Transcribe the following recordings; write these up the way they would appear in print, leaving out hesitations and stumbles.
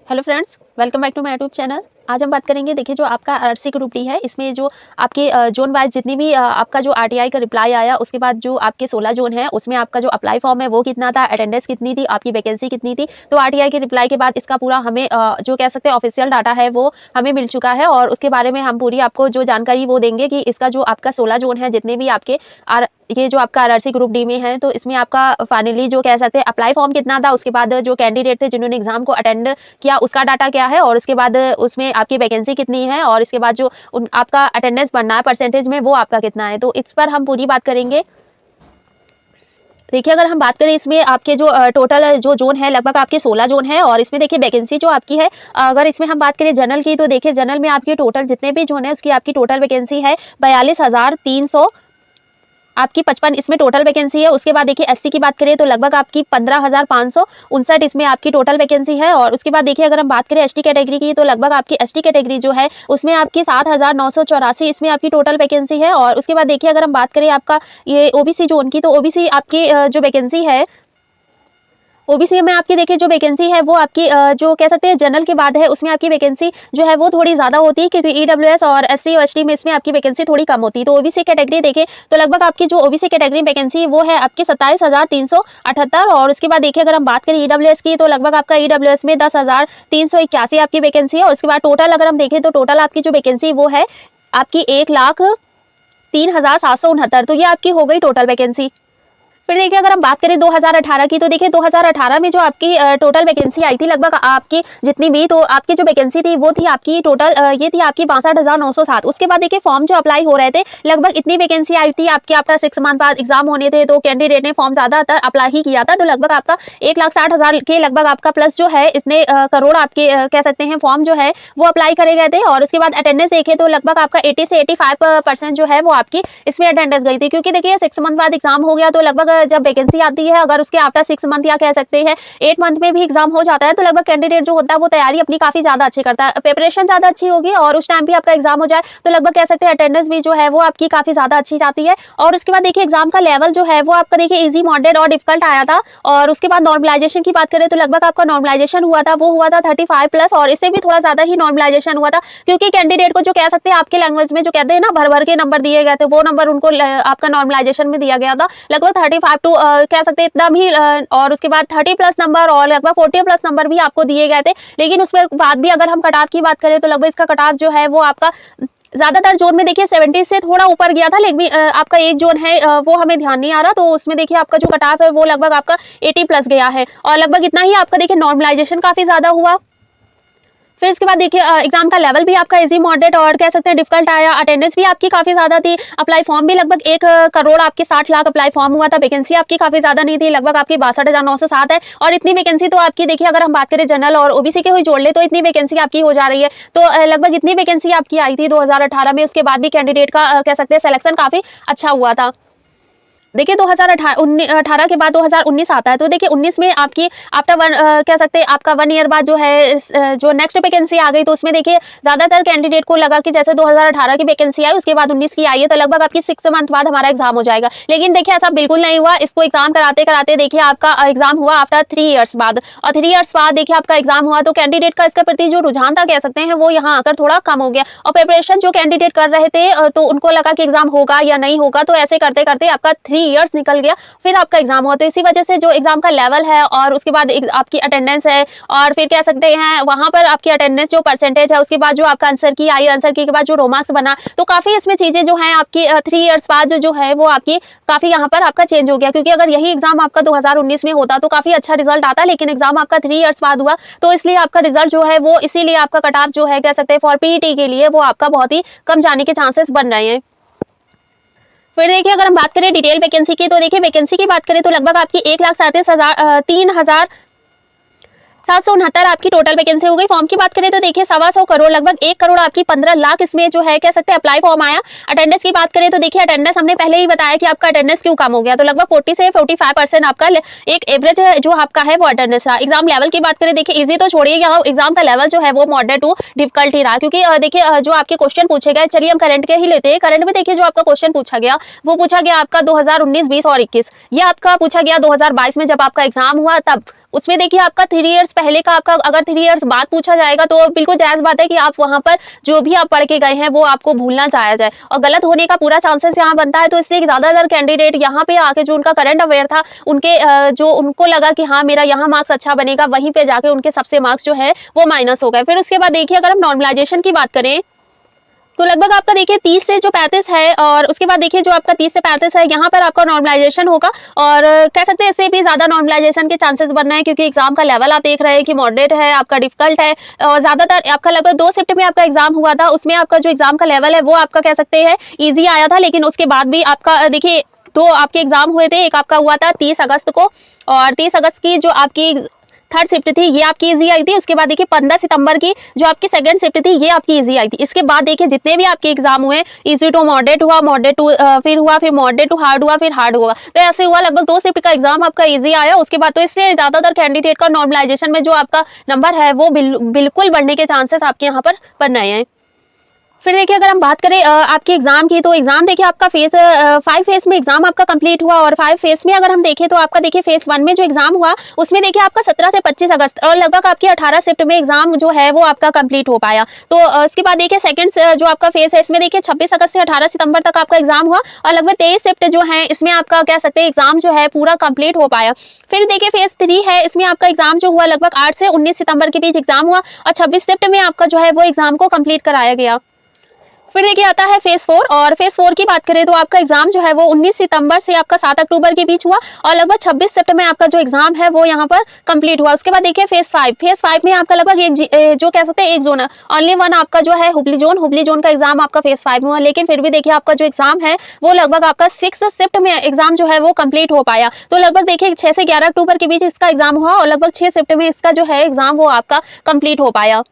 Hello friends, welcome back to my YouTube channel. आज हम बात करेंगे, देखिए जो आपका आरआरसी ग्रुप डी है, इसमें जो आपके जोन वाइज जितनी भी आपका जो आरटीआई का रिप्लाई आया, उसके बाद जो आपके 16 जोन है उसमें आपका जो अप्लाई फॉर्म है वो कितना था, अटेंडेंस कितनी थी, आपकी वैकेंसी कितनी थी। तो आरटीआई के रिप्लाई के बाद इसका पूरा हमें जो कह सकते हैं ऑफिशियल डाटा है वो हमें मिल चुका है और उसके बारे में हम पूरी आपको जो जानकारी वो देंगे कि इसका जो आपका 16 जोन है, जितने भी आपके ये जो आपका आरआरसी ग्रुप डी में है, तो इसमें आपका फाइनली जो कह सकते हैं अप्लाई फॉर्म कितना था, उसके बाद जो कैंडिडेट थे जिन्होंने एग्जाम को अटेंड किया उसका डाटा क्या है, और उसके बाद उसमें आपकी वैकेंसी कितनी है, और इसके बाद जो आपका अटेंडेंस बनना है परसेंटेज में वो आपका कितना है। तो इस पर हम पूरी बात करेंगे। देखिए अगर हम बात करें इसमें आपके जो टोटल जो जोन है, लगभग आपके 16 जोन है और इसमें देखिए वैकेंसी जो आपकी है, अगर इसमें हम बात करें जनरल की, तो देखिए जनरल में आपकी टोटल जितने भी जोन है उसकी आपकी टोटल वैकेंसी है 42,300 आपकी 55 इसमें टोटल वैकेंसी है। उसके बाद देखिए एससी की बात करें तो लगभग आपकी 15,559 इसमें आपकी टोटल वैकेंसी है। और उसके बाद देखिए अगर हम बात करें एसटी कैटेगरी की, तो लगभग आपकी एसटी कैटेगरी जो है उसमें आपकी 7,984 इसमें आपकी टोटल वैकेंसी है। और उसके बाद देखिए अगर हम बात करें आपका ये ओबीसी जोन की, तो ओबीसी आपकी जो वैकेंसी है, ओबीसी में आपकी देखिए जो वैकेंसी है वो आपकी जो कह सकते हैं जनरल के बाद है, उसमें आपकी वैकेंसी जो है वो थोड़ी ज़्यादा होती है, क्योंकि ईडब्ल्यूएस और एससी और एसटी में इसमें आपकी वैकेंसी थोड़ी कम होती है। तो ओबीसी कैटेगरी देखें तो लगभग आपकी जो ओबीसी कैटेगरी वैकेंसी वो है आपकी 27,378। और उसके बाद देखिए अगर हम बात करें ईडब्ल्यूएस की, तो लगभग आपका ईडब्ल्यूएस में 10,381 आपकी वैकेंसी है। और उसके बाद टोटल अगर हम देखें तो टोटल आपकी जो वैकेंसी वो है आपकी 1,03,769। तो ये आपकी हो गई टोटल वैकेंसी। फिर देखिए अगर हम बात करें 2018 की, तो देखिए 2018 में जो आपकी टोटल वैकेंसी आई थी, लगभग आपकी जितनी भी, तो आपकी जो वैकेंसी थी वो थी आपकी टोटल ये थी आपकी 62,907। उसके बाद देखिए फॉर्म जो अप्लाई हो रहे थे, लगभग इतनी वैकेंसी आई थी आपकी। आफ्टर 6 मंथ बाद एग्जाम होने थे, तो कैंडिडेट ने फॉर्म ज्यादातर अप्लाई ही किया था। तो लगभग आपका 1,60,000 के लगभग आपका प्लस जो है इतने करोड़ आपके कह सकते हैं फॉर्म जो है वो अप्लाई करे गए थे। और उसके बाद अटेंडेंस देखे तो लगभग आपका 80 से 85% जो है वो आपकी इसमें अटेंडेंस गई थी, क्योंकि देखिए 6 मंथ बाद एग्जाम हो गया, तो लगभग जब वैकेंसी आती है, अगर उसके आफ्टर 6 मंथ या कह सकते हैं 8 मंथ में भी एग्जाम हो जाता है, तो लगभग कैंडिडेट जो होता है वो तैयारी अपनी काफी ज्यादा अच्छी करता है, प्रिपरेशन ज्यादा अच्छी होगी और उस टाइम भी आपका एग्जाम हो जाए तो लगभग कह सकते हैं अटेंडेंस भी जो है वो आपकी काफी ज्यादा अच्छी जाती है। और उसके बाद देखिए एग्जाम का लेवल जो है वो आपका देखिए इजी, मॉडरेट और डिफिकल्ट आया था। और उसके बाद नॉर्मलाइजेशन की बात करें तो लगभग आपका नॉर्मलाइजेशन हुआ था, वो हुआ था 35 प्लस, और इससे भी थोड़ा ज्यादा ही नॉर्मलाइजेशन हुआ था, क्योंकि कैंडिडेट को जो कह सकते हैं आपके लैंग्वेज में जो कहते हैं ना भर भर के नंबर दिए गए थे, वो नंबर उनको आपका नॉर्मलाइजेशन में दिया गया था लगभग 35 टू कह सकते हैं इतना भी। और उसके बाद 30 प्लस नंबर और लगभग 40 प्लस नंबर भी आपको दिए गए थे। लेकिन उसके बाद भी अगर हम कट ऑफ की बात करें तो लगभग इसका कट ऑफ जो है वो आपका ज्यादातर जोन में देखिए 70 से थोड़ा ऊपर गया था, लेकिन आपका एक जोन है वो हमें ध्यान नहीं आ रहा, तो उसमें देखिए आपका जो कट ऑफ है वो लगभग आपका 80 प्लस गया है। और लगभग इतना ही आपका देखिए नॉर्मलाइजेशन काफी ज्यादा हुआ। फिर इसके बाद देखिए एग्जाम का लेवल भी आपका इजी, मॉडरेट और कह सकते हैं डिफिकल्ट आया। अटेंडेंस भी आपकी काफी ज्यादा थी। अप्लाई फॉर्म भी लगभग 1 करोड़ आपके 60 लाख अप्लाई फॉर्म हुआ था। वैकेंसी आपकी काफी ज्यादा नहीं थी, लगभग आपकी 62,907 है। और इतनी वैकेंसी तो आपकी देखिए अगर हम बात करें जनरल और ओबीसी के हुई जोड़ ले तो इतनी वैकेंसी आपकी हो जा रही है। तो लगभग इतनी वैकेंसी आपकी आई थी 2018 में। उसके बाद भी कैंडिडेट का कह सकते हैं सिलेक्शन काफी अच्छा हुआ था। देखिए 2018 के बाद 2019 आता है, तो देखिए 19 में आपकी आफ्टर कह सकते हैं आपका 1 ईयर बाद जो है जो नेक्स्ट वैकेंसी आ गई, तो उसमें देखिए ज्यादातर कैंडिडेट को लगा कि जैसे 2018 की वैकेंसी आई उसके बाद 19 की आई है, तो लगभग आपकी 6 मंथ बाद हमारा एग्जाम हो जाएगा। लेकिन देखिए ऐसा बिल्कुल नहीं हुआ। इसको एग्जाम कराते कराते देखिए आपका एग्जाम हुआ आफ्टर 3 ईयर्स बाद, और 3 ईयर्स बाद देखिए आपका एग्जाम हुआ, तो कैंडिडेट का इसके प्रति जो रुझान था कह सकते हैं वो यहाँ आकर थोड़ा कम हो गया। और प्रिपरेशन जो कैंडिडेट कर रहे थे तो उनको लगा कि एग्जाम होगा या नहीं होगा, तो ऐसे करते करते आपका 3 ईयर्स निकल गया, फिर आपका एग्जाम हुआ। तो इसी वजह से जो एग्जाम का लेवल है और उसके बाद आपकी अटेंडेंस है, और फिर कह सकते हैं वहां पर आपकी अटेंडेंस जो परसेंटेज है, उसके बाद जो आपका आंसर की आई, आंसर की के बाद जो रोमार्क्स बना, तो काफी इसमें चीजें जो है आपकी 3 ईयर्स बाद जो है वो आपकी काफी यहाँ पर आपका चेंज हो गया। क्योंकि अगर यही एग्जाम आपका 2019 में होता तो काफी अच्छा रिजल्ट आता, लेकिन एग्जाम आपका 3 ईयर्स बाद हुआ, तो इसलिए आपका रिजल्ट जो है वो इसीलिए आपका कट ऑफ जो है कह सकते हैं फॉर पीईटी के लिए वो आपका बहुत ही कम जाने के चांसेस बन रहे हैं। फिर देखिए अगर हम बात करें डिटेल वैकेंसी की, तो देखिए वैकेंसी की बात करें तो लगभग आपकी 1,37,769 आपकी टोटल वैकेंसी हो गई। फॉर्म की बात करें तो देखिए 1.25 करोड़ लगभग 1 करोड़ आपकी 15 लाख इसमें जो है कह सकते हैं अप्लाई फॉर्म आया। अटेंडेंस की बात करें तो देखिए अटेंडेंस हमने पहले ही बताया कि आपका अटेंडेंस क्यों कम हो गया, तो लगभग 40 से 45% आपका एक एवरेज जो आपका है वो अटेंडेंस रहा। एग्जाम लेवल की बात करें देखिए इजी तो छोड़िए, यहाँ एग्जाम का लेवल जो है वो मॉडरेट टू डिफिकल्ट ही रहा, क्योंकि देखिए जो आपके क्वेश्चन पूछे गए, चलिए हम करंट के ही लेते हैं। करंट में देखिए जो आपका क्वेश्चन पूछा गया वो पूछा गया आपका 2019, 20 और 21। ये आपका पूछा गया 2022 में जब आपका एग्जाम हुआ तब। उसमें देखिए आपका 3 इयर्स पहले का आपका अगर 3 इयर्स बाद पूछा जाएगा तो बिल्कुल जायज़ बात है कि आप वहाँ पर जो भी आप पढ़ के गए हैं वो आपको भूलना चाहा जाए और गलत होने का पूरा चांसेस यहाँ बनता है। तो इसलिए ज़्यादातर कैंडिडेट यहाँ पे आके जो उनका करंट अफेयर था उनके जो उनको लगा कि हाँ मेरा यहाँ मार्क्स अच्छा बनेगा, वहीं पे जाके उनके सबसे मार्क्स जो है वो माइनस हो गए। फिर उसके बाद देखिए अगर हम नॉर्मलाइजेशन की बात करें तो लगभग आपका देखिए 30 से जो 35 है और उसके बाद देखिए जो आपका 30 से 35 है यहाँ पर आपका नॉर्मलाइजेशन होगा और कह सकते हैं इससे भी ज़्यादा नॉर्मलाइजेशन के चांसेस बन रहे हैं क्योंकि एग्जाम का लेवल आप देख रहे हैं कि मॉडरेट है, आपका डिफिकल्ट है और ज़्यादातर आपका लगभग 2 शिफ्ट में आपका एग्जाम हुआ था, उसमें आपका जो एग्जाम का लेवल है वो आपका कह सकते हैं ईजी आया था। लेकिन उसके बाद भी आपका देखिए 2 आपके एग्जाम हुए थे, एक आपका हुआ था 30 अगस्त को और 30 अगस्त की जो आपकी थर्ड शिफ्ट थी ये आपकी इजी आई थी। उसके बाद देखिए 15 सितंबर की जो आपकी सेकंड शिफ्ट थी ये आपकी इजी आई थी। इसके बाद देखिए जितने भी आपके एग्जाम हुए इजी टू मॉडरेट हुआ, मॉडरेट टू फिर हुआ, फिर मॉडरेट टू हार्ड हुआ, फिर हार्ड हुआ, तो ऐसे हुआ लगभग 2 शिफ्ट का एग्जाम आपका इजी आया। उसके बाद तो इसलिए ज्यादातर कैंडिडेट का नॉर्मलाइजेशन में जो आपका नंबर है वो बिल्कुल बढ़ने के चांसेस आपके यहाँ पर बन रहे हैं। फिर देखिए अगर हम बात करें आपके एग्जाम की तो एग्जाम देखिए आपका फेज 5 फेज में एग्जाम आपका कंप्लीट हुआ और 5 फेज में अगर हम देखें तो आपका देखिए फेज 1 में जो एग्जाम हुआ उसमें देखिए आपका 17 से 25 अगस्त और लगभग आपकी 18 शिफ्ट में एग्जाम जो है वो आपका कंप्लीट हो पाया। तो इसके बाद देखिए सेकंड जो आपका फेज है इसमें देखिए 26 अगस्त से 18 सितंबर तक आपका एग्जाम हुआ और लगभग 23 शिफ्ट जो है इसमें आपका कह सकते हैं एग्जाम जो है पूरा कंप्लीट हो पाया। फिर देखिए फेज 3 है, इसमें आपका एग्जाम जो हुआ लगभग 8 से 19 सितंबर के बीच एग्जाम हुआ और 26 शिफ्ट में आपका जो है वो एग्जाम को कंप्लीट कराया गया। फिर देखिए आता है फेज 4 और फेज 4 की बात करें तो आपका एग्जाम जो है वो 19 सितंबर से आपका 7 अक्टूबर के बीच हुआ और लगभग 26 सितंबर में आपका जो एग्जाम है वो यहाँ पर कंप्लीट हुआ। उसके बाद देखिए फेज 5 में आपका लगभग एक जो कह सकते हैं एक जोन ओनली वन आपका जो है हुबली जोन का एग्जाम आपका फेज 5 में हुआ। लेकिन फिर भी देखिए आपका जो एग्जाम है वो लगभग आपका 6 शिफ्ट में एग्जाम जो है वो कंप्लीट हो पाया। तो लगभग देखिए 6 से 11 अक्टूबर के बीच इसका एग्जाम हुआ और लगभग 6 शिफ्ट में इसका जो है एग्जाम वो आपका कंप्लीट हो पाया।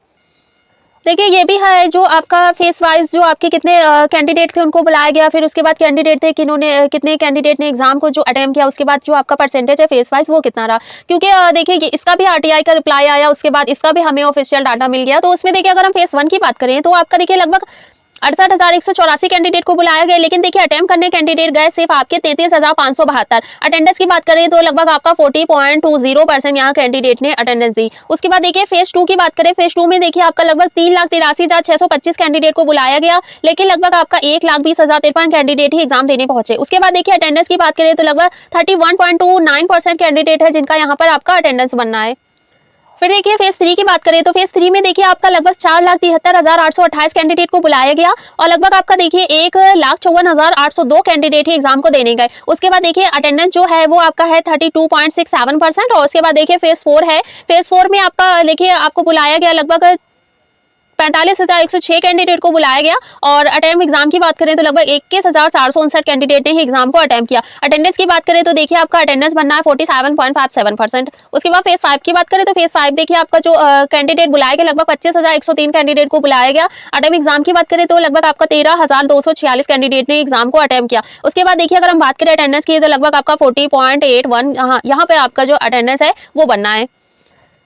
देखिए ये भी है जो आपका फेस वाइज जो आपके कितने कैंडिडेट थे उनको बुलाया गया, फिर उसके बाद कैंडिडेट थे कितने कैंडिडेट ने एग्जाम को जो अटेम्प्ट किया, उसके बाद जो आपका परसेंटेज है फेस वाइज वो कितना रहा। क्योंकि देखिए इसका भी आरटीआई का रिप्लाई आया, उसके बाद इसका भी हमें ऑफिशियल डाटा मिल गया। तो उसमें देखिए अगर हम फेस 1 की बात करें तो आपका देखिए लगभग 68,184 कैंडिडेट को बुलाया गया। लेकिन देखिए अटेम्प्ट करने कैंडिडेट गए सिर्फ आपके 33,572। अटेंडेंस की बात करें तो लगभग आपका 40.20% यहाँ कैंडिडेट ने अटेंडेंस दी। उसके बाद देखिए फेज 2 की बात करें, फेज 2 में देखिए आपका लगभग 3,83,625 कैंडिडेट को बुलाया गया, लेकिन लगभग आपका 1,20,053 कैंडिडेट ही एग्जाम देने पहुंचे। उसके बाद देखिए अटेंडेंस की बात करें तो लगभग 31.29% कैंडिडेट है जिनका यहाँ पर आपका अटेंडेंस बनना है। फिर देखिए फेज 3 की बात करें तो फेज 3 में देखिए आपका लगभग 4,73,828 कैंडिडेट को बुलाया गया और लगभग आपका देखिए 1,54,802 कैंडिडेट ही एग्जाम को देने गए। उसके बाद देखिए अटेंडेंस जो है वो आपका है 32.67% और उसके बाद देखिए फेज 4 है। फेज 4 में आपका देखिए आपको बुलाया गया लगभग 45,106 कैंडिडेट को बुलाया गया और अटेम्प्ट एग्जाम की बात करें तो लगभग 21,459 कैंडिडेट ने ही एग्जाम को अटेम्प्ट किया। अटेंडेंस की बात करें तो देखिए आपका अटेंडेंस बनना है 47.57%। उसके बाद फेज 5 की बात करें तो फेज 5 देखिए आपका जो कैंडिडेट बुलाया गया लगभग 25,103 कैंडिडेट को बुलाया गया। अटेम्प्ट एग्जाम की बात करें तो लगभग आपका 13,246 कैंडिडेट ने एग्जाम को अटेम्प्ट किया। उसके बाद देखिए अगर हम बात करें अटेंडेंस की तो लगभग आपका 40.81 यहाँ पे आपका जो अटेंडेंस है वो बनना है।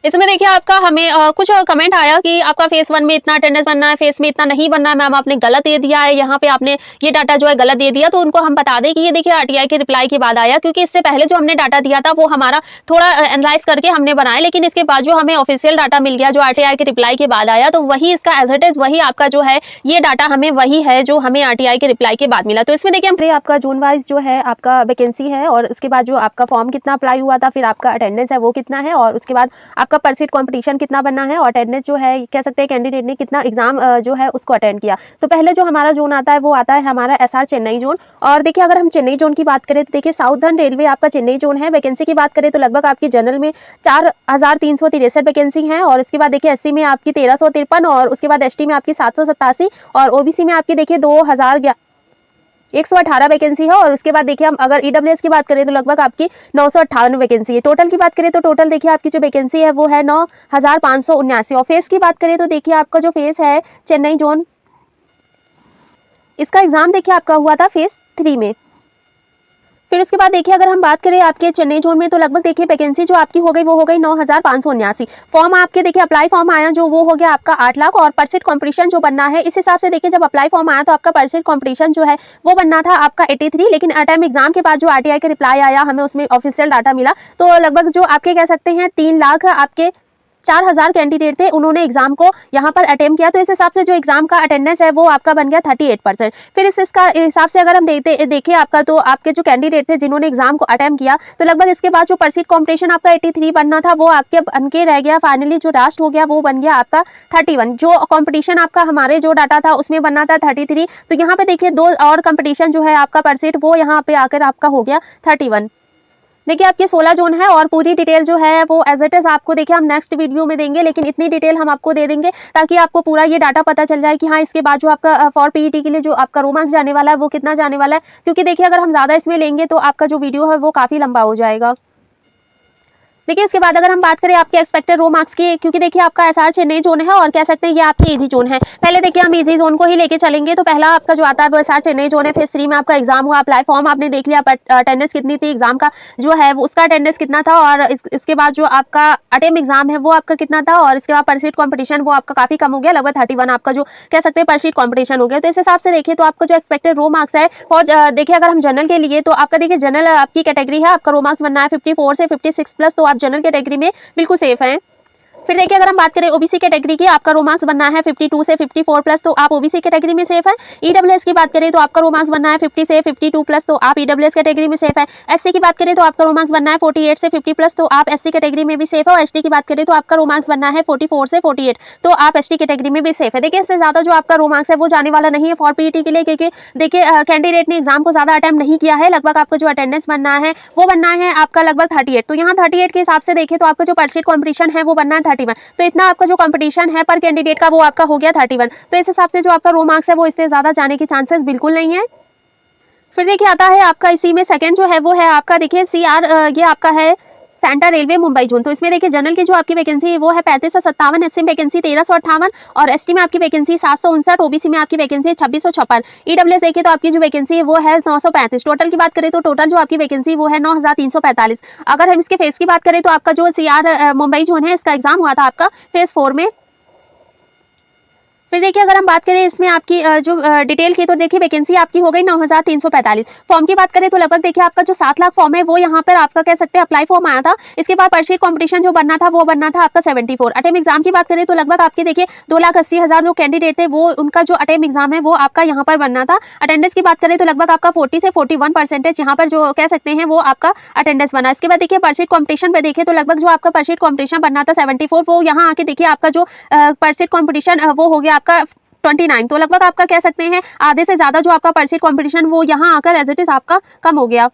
इसमें देखिए आपका हमें कुछ कमेंट आया कि आपका फेज 1 में इतना अटेंडेंस बनना है, फेज में इतना नहीं बनना है, मैम आपने गलत दे दिया है, यहाँ पे आपने ये डाटा जो है गलत दे दिया। तो उनको हम बता दें कि ये देखिए आरटीआई के रिप्लाई के बाद आया, क्योंकि इससे पहले जो हमने डाटा दिया था वो हमारा थोड़ा एनालाइज करके हमने बनाया, लेकिन इसके बाद जो हमें ऑफिशियल डाटा मिल गया जो आरटीआई के रिप्लाई के बाद आया, तो वही इसका एज इट इज वही आपका जो है ये डाटा हमें वही है जो हमें आरटीआई के रिप्लाई के बाद मिला। तो इसमें देखिए आपका जोन वाइज जो है आपका वैकेंसी है और उसके बाद जो आपका फॉर्म कितना अप्लाई हुआ था, फिर आपका अटेंडेंस है वो कितना है और उसके बाद आपका पर सीट कॉम्पिटिशन कितना बनना है और अटेंडेंस जो है कह सकते हैं कैंडिडेट ने कितना एग्जाम जो है उसको अटेंड किया। तो पहले जो हमारा जोन आता है वो आता है हमारा एसआर चेन्नई जोन। और देखिए अगर हम चेन्नई जोन की बात करें तो देखिए साउथर्न रेलवे आपका चेन्नई जोन है। वैकेंसी की बात करें तो लगभग आपकी जनरल में 4,363 वैकेंसी है और उसके बाद देखिए एससी में आपकी 1,353 और उसके बाद एसटी में आपकी 787 और ओबीसी में आपकी देखिए 2,118 वैकेंसी है। और उसके बाद देखिए हम अगर ईडब्ल्यूएस की बात करें तो लगभग आपकी 958 वैकेंसी है। टोटल की बात करें तो टोटल देखिए आपकी जो वैकेंसी है वो है 9,579। और फेस की बात करें तो देखिए आपका जो फेस है चेन्नई जोन, इसका एग्जाम देखिए आपका हुआ था फेज 3 में। फिर उसके बाद देखिए अगर हम बात करें आपके चेन्नई जोन में, तो लगभग देखिए वैकेंसी जो आपकी हो गई वो हो गई 9,579। फॉर्म आपके देखिए अप्लाई फॉर्म आया जो वो हो गया आपका 8 लाख, और परसेंट कंपटीशन जो बनना है इस हिसाब से देखिए जब अप्लाई फॉर्म आया तो आपका परसेंट कंपटीशन जो है वो बनना था आपका 83, लेकिन टाइम एग्जाम के बाद जो आरटीआई का रिप्लाई आया हमें उसमें ऑफिशियल डाटा मिला, तो लगभग जो आपके कह सकते हैं 3 लाख आपके 4,000 कैंडिडेट थे, उन्होंने एग्जाम को यहाँ पर अटेम्प्ट किया, तो इस हिसाब से जो एग्जाम का अटेंडेंस है वो आपका बन गया 38%। फिर इसका हिसाब से अगर हम देखें आपका, तो आपके जो कैंडिडेट थे जिन्होंने एग्जाम को अटेम्प्ट किया, तो लगभग इसके बाद जो परसेंट कॉम्पिटिशन आपका 83 बनना था वो आपके बन के रह गया, फाइनली जो लास्ट हो गया वो बन गया आपका 31। जो कॉम्पिटिशन आपका हमारे जो डाटा था उसमें बनना था 33, तो यहाँ पे देखिए 2 और कॉम्पिटिशन जो है आपका परसेंट वो यहाँ पे आकर आपका हो गया 31। देखिए आपके 16 जोन है, और पूरी डिटेल जो है वो एज इट इज आपको देखिए हम नेक्स्ट वीडियो में देंगे, लेकिन इतनी डिटेल हम आपको दे देंगे ताकि आपको पूरा ये डाटा पता चल जाए कि हाँ इसके बाद जो आपका फॉर पीईटी के लिए जो आपका रो मार्क्स जाने वाला है वो कितना जाने वाला है, क्योंकि देखिए अगर हम ज़्यादा इसमें लेंगे तो आपका जो वीडियो है वो काफ़ी लंबा हो जाएगा। देखिए उसके बाद अगर हम बात करें आपके एक्सपेक्टेड रो मार्क्स की, क्योंकि देखिए आपका एसआर चेन्नई जोन है और कह सकते हैं ये आपकी इजी जोन है। पहले देखिए हम इजी जोन को ही लेके चलेंगे, तो पहला आपका जो आता है वो एसआर चेन्नई जोन है। फेज 3 में आपका एग्जाम हुआ, अप्लाई फॉर्म आपने देख लिया, अटेंडेंस कितनी थी एग्जाम का जो है वो उसका अटेंडेंस कितना था, और इसके बाद जो आपका अटेम्प्ट एग्जाम है वो आपका कितना था, और इसके बाद परसेंट कॉम्पिटिशन वो आपका काफी कम हो गया, लगभग 31 आपका जो कह सकते हैं परसेंट कॉम्पिटिशन हो गया। तो इस हिसाब से देखिए तो आपका जो एक्सपेक्टेड रो मार्क्स है, और देखिए अगर हम जनरल के लिए, तो आपका देखिए जनरल आपकी कैटेगरी है, आपका रो मार्क्स बनना है 54 से 56 प्लस, तो आप जनरल कैटेगरी में बिल्कुल सेफ हैं। फिर देखिए अगर हम बात करें ओबीसी कैटेगरी की, आपका रो मार्क्स बनना है 52 से 54 प्लस, तो आप ओबीसी कैटेगरी में सेफ है। ईडब्ल्यूएस की बात करें तो आपका रो मार्क्स बनना है 50 से 52 प्लस, तो आप ईडब्ल्यूएस कैटेगरी में सेफ है। एससी की बात करें तो आपका रो मार्क्स बनना है 48 से 50 प्लस, तो आप एससी कैटेगरी में भी सेफ है। और एसटी की बात करें तो आपका रो मार्क्स बनना है 44 से 48, तो आप एसटी कैटेगरी में भी सेफ है। देखिए इससे ज्यादा जो आपका रो मार्क्स है वो जाने वाला नहीं है फॉर पीईटी के लिए, क्योंकि देखिए कैंडिडेट ने एग्जाम को ज्यादा अटेम्प्ट नहीं किया है। लगभग आपको जो अटेंडेंस बनना है वो बनना है आपका लगभग 38, तो यहाँ 38 के हिसाब से देखें तो आपका जो परसेंट कॉम्पिटिशन है वो बनना है 31, तो इतना आपका जो कंपटीशन है पर कैंडिडेट का वो आपका हो गया 31, तो इस हिसाब से जो आपका रो मार्क्स है वो इससे ज्यादा जाने के चांसेस बिल्कुल नहीं है। फिर देखिए आता है आपका इसी में सेकंड जो है वो है आपका देखिए सीआर, ये आपका है सेंट्रल रेलवे मुंबई जोन। तो इसमें देखिए जनरल की जो आपकी वैकेंसी है वो है 3557, एससी में वैकेंसी 1358, और एसटी में आपकी वैकेंसी 759, ओबीसी में आपकी वैकेंसी 2656। ईडब्ल्यूएस देखिए तो आपकी जो वैकेंसी है वो है 935। टोटल की बात करें तो टोटल जो आपकी वैकेंसी वो है 9345। अगर हम इसके फेज की बात करें तो आपका जो सीआर मुंबई जोन है इसका एग्जाम हुआ था आपका फेज 4 में। फिर देखिए अगर हम बात करें इसमें आपकी जो डिटेल की, तो देखिए वैकेंसी आपकी हो गई 9345। फॉर्म की बात करें तो लगभग देखिए आपका जो 7 लाख फॉर्म है वो यहाँ पर आपका कह सकते हैं अप्लाई फॉर्म आया था। इसके बाद परसेंट कॉम्पिटिशन जो बनना था वो बनना था आपका 74। अटेम्प्ट एग्जाम की बात करें तो लगभग आपके देखिए 2,80,000 जो कैंडिडेट थे वो उनका जो अटेम्प्ट एग्जाम है वो आपका यहाँ पर बनना था। अटेंडेंस की बात करें तो लगभग आपका 40 से 41% यहाँ पर जो कह सकते हैं वो आपका अटेंडेंस बना। इसके बाद देखिए परसेंट कॉम्पिटिशन पे देखें तो लगभग जो आपका परसेंट कॉम्पिटिशन बनना था 74, वो यहाँ आके देखिए आपका जो परसेंट कॉम्पिटिशन वो हो गया आपका 29, तो लगभग आपका कह सकते हैं आधे से ज्यादा जो आपका परसेंट कंपटीशन वो यहाँ आकर एज इट इज आपका कम हो गया।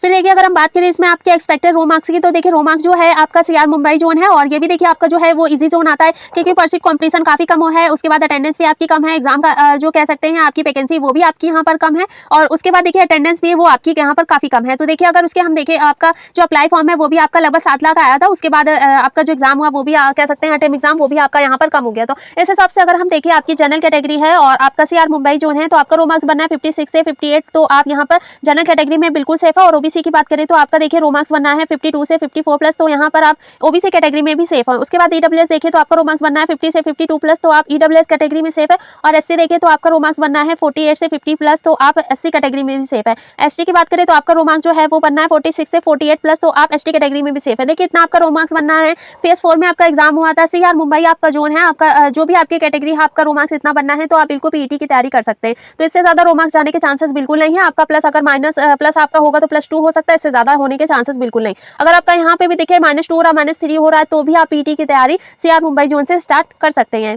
फिर देखिए अगर हम बात करें इसमें आपके एक्सपेक्टेड रो मार्क्स की, तो देखिए रो मार्क्स जो है आपका सीआर मुंबई जोन है, और ये भी देखिए आपका जो है वो इजी जोन आता है, क्योंकि परसेंट कॉम्पिटिशन काफी कम है। उसके बाद अटेंडेंस भी आपकी कम है, एग्जाम का जो कह सकते हैं आपकी वैकेंसी वो भी आपकी यहाँ पर कम है, और उसके बाद देखिए अटेंडेंस भी वो आपकी यहाँ पर काफी कम है। तो देखिए अगर उसके हम देखें आपका जो अप्लाई फॉर्म है वो भी आपका लगभग 7 लाख आया था। उसके बाद आपका जो एग्जाम हुआ वो भी कह सकते हैं अटेम्प्ट एग्जाम वो भी आपका यहाँ पर कम हो गया। तो इस हिसाब से अगर हम देखें आपकी जनरल कैटेगरी है और आपका सीआर मुंबई जोन है, तो आपका रो मार्क्स बनना है 56 से 58, तो आप यहाँ पर जनरल कैटेगरी में बिल्कुल सेफ है। और ओबीसी की बात करें तो आपका देखिए रो मार्क्स बनना है 52 से 54 प्लस, तो यहाँ पर आप ओबीसी कैटेगरी में भी सेफ है। उसके बाद ईडब्ल्यूएस देखिए तो आपका रो मार्क्स बनना है 50 से 52 प्लस, तो आप ईडब्ल्यूएस कैटेगरी में सेफ है। और एससी देखिए तो आपका रो मार्क्स बनना है 48 से 50 प्लस, तो आप एससी कैटेगरी में भी सेफ है। एसटी की बात करें तो आपका रो मार्क्स जो है वो बनना है 46 से 48 प्लस, तो आप एसटी कैटेगरी में भी सेफ है। देखिए इतना आपका रो मार्क्स बनना है। फेज 4 में आपका एग्जाम हुआ था, सीआर मुंबई आपका जोन है, आपका जो भी आपकी कैटेगरी है आपका रो मार्क्स इतना बनना है, तो आप बिल्कुल पीईटी की तैयारी कर सकते हैं। तो इससे ज्यादा रो मार्क्स जाने के चांसेस बिल्कुल नहीं है। आपका प्लस अगर माइनस प्लस आपका होगा तो +2 हो सकता है, इससे ज्यादा होने के चांसेस बिल्कुल नहीं। अगर आपका यहाँ पे भी देखिए -2 हो रहा है, -3 हो रहा है, तो भी आप पीटी की तैयारी सीआर मुंबई जोन से स्टार्ट कर सकते हैं।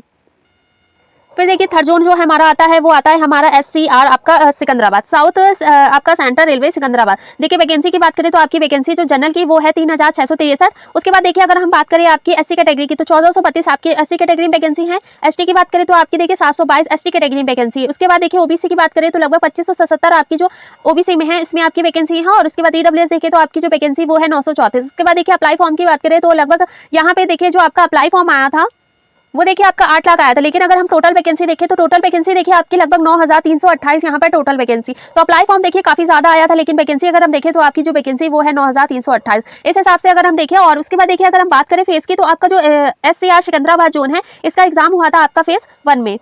फिर देखिए थर्ड जोन जो हमारा आता है वो आता है हमारा एससीआर आपका सिकंदराबाद, साउथ आपका सेंट्रल रेलवे सिकंदराबाद। देखिए वैकेंसी की बात करें तो आपकी वैकेंसी जो जनरल की वो है 3663। उसके बाद देखिए अगर हम बात करें आपकी एससी कैटेगरी की, तो 1432 आपकी एससी कैटेगरी में वैकेंसी है। एसटी की बात करें तो आपकी देखिए 722 एसटी कैटेगरी में वैकेंसी है। उसके बाद देखिए ओबीसी की बात करें तो लगभग 2577 आपकी जो ओबीसी में है इसमें आपकी वैकेंसी है। और उसके बाद ईडब्ल्यूएस देखिए तो आपकी जो वैकेंसी वो है 934। उसके बाद देखिए अप्लाई फॉर्म की बात करें तो लगभग यहाँ पे देखिए जो आपका अप्लाई फॉर्म आया था वो देखिए आपका 8 लाख आया था। लेकिन अगर हम टोटल वैकेंसी देखें तो टोटल वैकेंसी देखिए आपकी लगभग 9328 यहाँ पर टोटल वैकेंसी। तो अप्लाई फॉर्म देखिए काफी ज्यादा आया था, लेकिन वैकेंसी अगर हम देखें तो आपकी जो वैकेंसी वो है 9328। इस हिसाब से अगर हम देखें, और उसके बाद देखिए अगर हम बात करें फेज की, तो आपका जो SCR सिकंदराबाद जोन है, इसका एग्जाम हुआ था आपका फेज 1 में।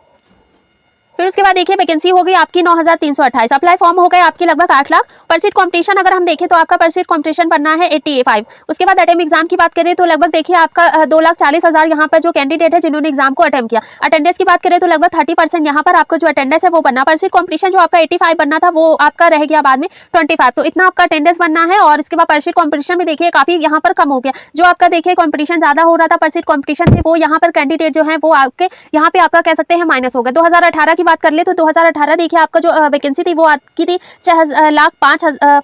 फिर उसके बाद देखिए वैकेंसी हो गई आपकी 9328। अप्लाई फॉर्म हो गए आपकी लगभग 8 लाख। पर सीट कॉम्पिटिशन अगर हम देखें तो आपका पर सीट कॉम्पिटिशन बनना है 85। उसके बाद अटेम्प्ट एग्जाम की बात करें तो लगभग देखिए आपका 2,40,000 यहाँ पर जो कैंडिडेट है जिन्होंने एग्जाम को अटेम्प्ट किया। अटेंडेंस की बात करें तो लगभग 30% यहाँ पर आपका जो अटेंडेंस है वो बनना। पर सीट कॉम्पिटिशन जो आपका 85 बनना था वो आपका रह गया बाद में 25। तो इतना आपका अटेंडेंस बनना है। और इसके बाद पर सीट कॉम्पिटिशन भी देखिए काफी यहाँ पर कम हो गया। जो आपका देखिए कॉम्पिटिशन ज्यादा हो रहा था पर सीट कॉम्पिटिशन से, वो यहाँ पर कैंडिडेट जो है वो आपके यहाँ पे आपका कह सकते हैं माइनस हो गया। 2018 की बात कर ले तो 2018 देखिए आपका जो वैकेंसी थी वो आपकी थी 6,05,000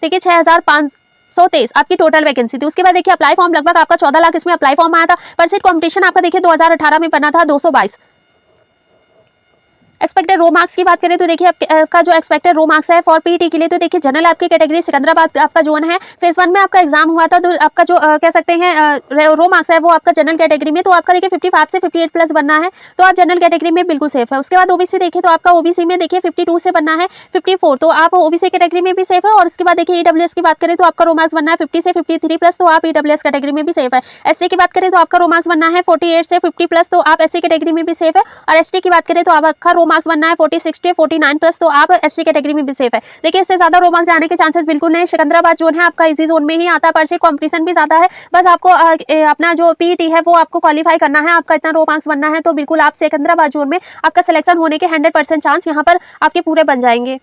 देखिए 6,523 आपकी टोटल वैकेंसी थी। उसके बाद देखिए अप्लाई फॉर्म लगभग आपका 14 लाख इसमें अप्लाई फॉर्म आया था। पर सीट कॉम्पिटिशन आपका देखिए 2018 में बना था 222। एक्सपेक्टेड रो मार्क्स की बात करें तो देखिए आपका जो एक्सपेक्टेड रो मार्क्स है फॉर पीईटी के लिए, तो देखिए जनरल आपकी कैटेगरी सिकंदराबाद आपका जोन है, फेज 1 में आपका एग्जाम हुआ था। तो आपका जो कह सकते हैं रो मार्क्स है वो आपका जनरल कैटेगरी में, तो आपका देखिए 55 से 58 प्लस बनना है। तो आप जनरल कैटेगरी में बिल्कुल सेफ है। उसके बाद ओबीसी देखिए तो आपका ओबीसी में देखिए 52 से बनना है 54, तो आप ओबीसी कैटेगरी में भी सेफ है। और उसके बाद देखिए ईडब्ल्यूएस की बात करें तो आपका रो मार्क्स बनना है 50 से 53 प्लस, तो आप ईडब्ल्यूएस कैटेगरी में भी सेफ है। एससी की बात करें तो आपका रो मार्क्स बनना है 48 से 50 प्लस, तो आप एससी कैटेगरी में भी सेफ है। और एसटी की बात करें तो आपका रो मार्क्स बनना है 46 से 49 प्लस, तो आप एसटी कैटेगरी में भी सेफ है। देखिए इससे ज्यादा रो मार्क्स आने के चांसेस बिल्कुल नहीं। सिकंदराबाद जोन है आपका इसी जोन में ही आता है। पर सीट कॉम्पिटिशन भी ज्यादा है। बस आपको अपना जो पीईटी है वो आपको क्वालिफाई करना है, आपका इतना रो मार्क्स बनना है, तो बिल्कुल आप सिकंदराबाद जोन में आपका सिलेक्शन होने के 100% चांस यहाँ पर आपके पूरे बन जाएंगे।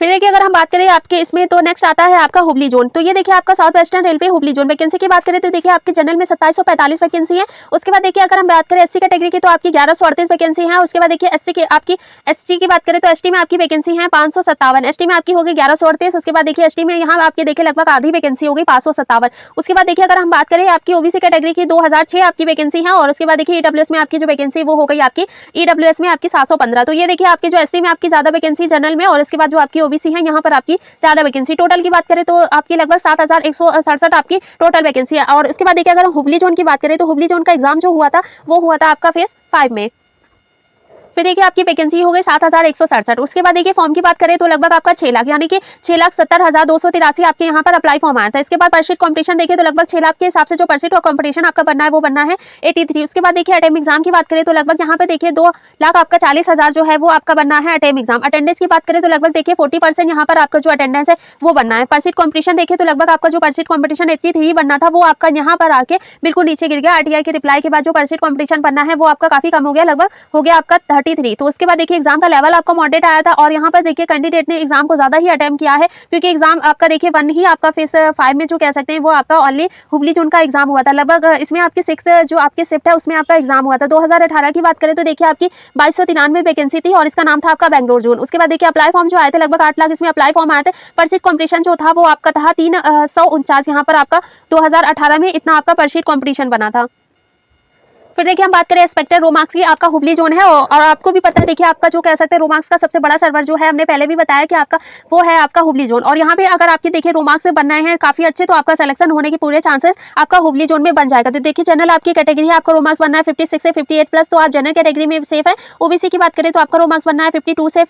फिर देखिए अगर हम बात करें आपके इसमें, तो नेक्स्ट आता है आपका हुबली जोन। तो ये देखिए आपका south western railway Hubli zone. Vacancy की बात करें तो देखिए आपके जनरल में 2745 वैकेंसी है। उसके बाद देखिए अगर हम बात करें एससी कैटेगरी की तो आपकी 1138 वैकेंसी है। उसके बाद देखिए एससी की आपकी एसटी की बात करें तो एसटी में आपकी वैकेंसी है 557। एसटी में आपकी होगी 1138। उसके बाद देखिए एसटी में यहाँ आपकी देखिए लगभग आधी वैकेंसी होगी 557। उसके बाद देखिए अगर हम बात करें आपकी ओबीसी कैटेगरी की 2006 आपकी वैकेंसी है। और उसके बाद देखिए ईडब्ल्यूएस में आपकी जो वैकेंसी वो हो गई आपकी ईडब्ल्यूएस में आपकी 715। तो ये देखिए आपकी जो एससी में आपकी ज्यादा वैकेंसी जनरल में, और इसके बाद जो आपकी ओबीसी है यहाँ पर की ज्यादा वैकेंसी। टोटल की बात करें तो आपकी लगभग 7,167 आपकी टोटल वैकेंसी है। और उसके बाद देखिए अगर हम हुबली जोन की बात करें तो हुबली जोन का एग्जाम जो हुआ था वो हुआ था आपका फेज 5 में। फिर देखिए आपकी वैकेंसी हो गई 7,167। उसके बाद देखिए फॉर्म की बात करें तो लगभग आपका 6 लाख यानी कि 6,70,283 आपके यहाँ पर अप्लाई फॉर्म आया था। इसके बाद परसीट कॉम्पिटिशन देखिए तो लगभग 6 लाख के हिसाब से जो परसीट और कॉम्पिटिशन आपका बनना है वो बनना है 83। उसके बाद देखिए अटेम्प्ट एग्जाम की बात करें तो लगभग यहाँ पे देखिए 2,40,000 आपका 40,000 जो है वो आपका बनना है अटेम्प्ट एग्जाम। अटेंडेंस की बात करें तो लगभग देखिए 40% यहाँ पर आपका जो अटेंडेंस है वो बनना है। परसीट कॉम्पिटिशन देखिए तो लगभग आपका जो परसीट कॉम्पिटिशन 83 बनना था वो आपका यहाँ पर आके बिल्कुल नीचे गिर गया। आरटीआई के रिप्लाई के बाद जो परसीट कॉम्पिटिशन बनना है वो आपका काफी कम हो गया, लगभग हो गया आपका 33। तो उसके बाद देखिए एग्जाम का लेवल आपका मॉडरेट आया था। और यहाँ पर देखिए कैंडिडेट ने एग्जाम को ज्यादा ही अटेम्प्ट किया है, क्योंकि एग्जाम आपका देखिए 1 ही आपका फेज 5 में जो कह सकते हैं वो आपका ओनली हुबली जोन का एग्जाम हुआ था। लगभग इसमें आपकी 6 जो आपकी शिफ्ट है उसमें आपका एग्जाम हुआ था। 2018 की बात करें तो देखिए आपकी 2293 वैकेंसी थी और इसका नाम था आपका बेंगलोर जोन। उसके बाद देखिए अप्लाई फॉर्म जो आए थे लगभग 8 लाख इसमें अप्लाई फॉर्म आए थे। पर सीट कॉम्पिटिशन जो था वो आपका था 349 यहाँ पर आपका 2018 में इतना आपका पर सीट कॉम्पिटिशन बना था। फिर देखिए हम बात करें एक्सपेक्टेड रो मार्क्स की, आपका हुबली जोन है और आपको भी पता है देखिए आपका जो कह सकते हैं रो मार्क्स का सबसे बड़ा सर्वर जो है हमने पहले भी बताया कि आपका वो है आपका हुबली जोन। और यहाँ पे अगर आपकी देखिए रो मार्क्स बनने हैं काफी अच्छे तो आपका सिलेक्शन होने के पूरे चांसेस आपका हुबली जोन में बन जाएगा। तो देखिए जनरल आपकी कैटेगरी है, आपका रो मार्क्स बनना है 56 से 58 प्लस, तो आप जनरल कैटेगरी में सेफ है। ओबीसी की बात करें तो आपका रो मार्क्स बनना है 52 से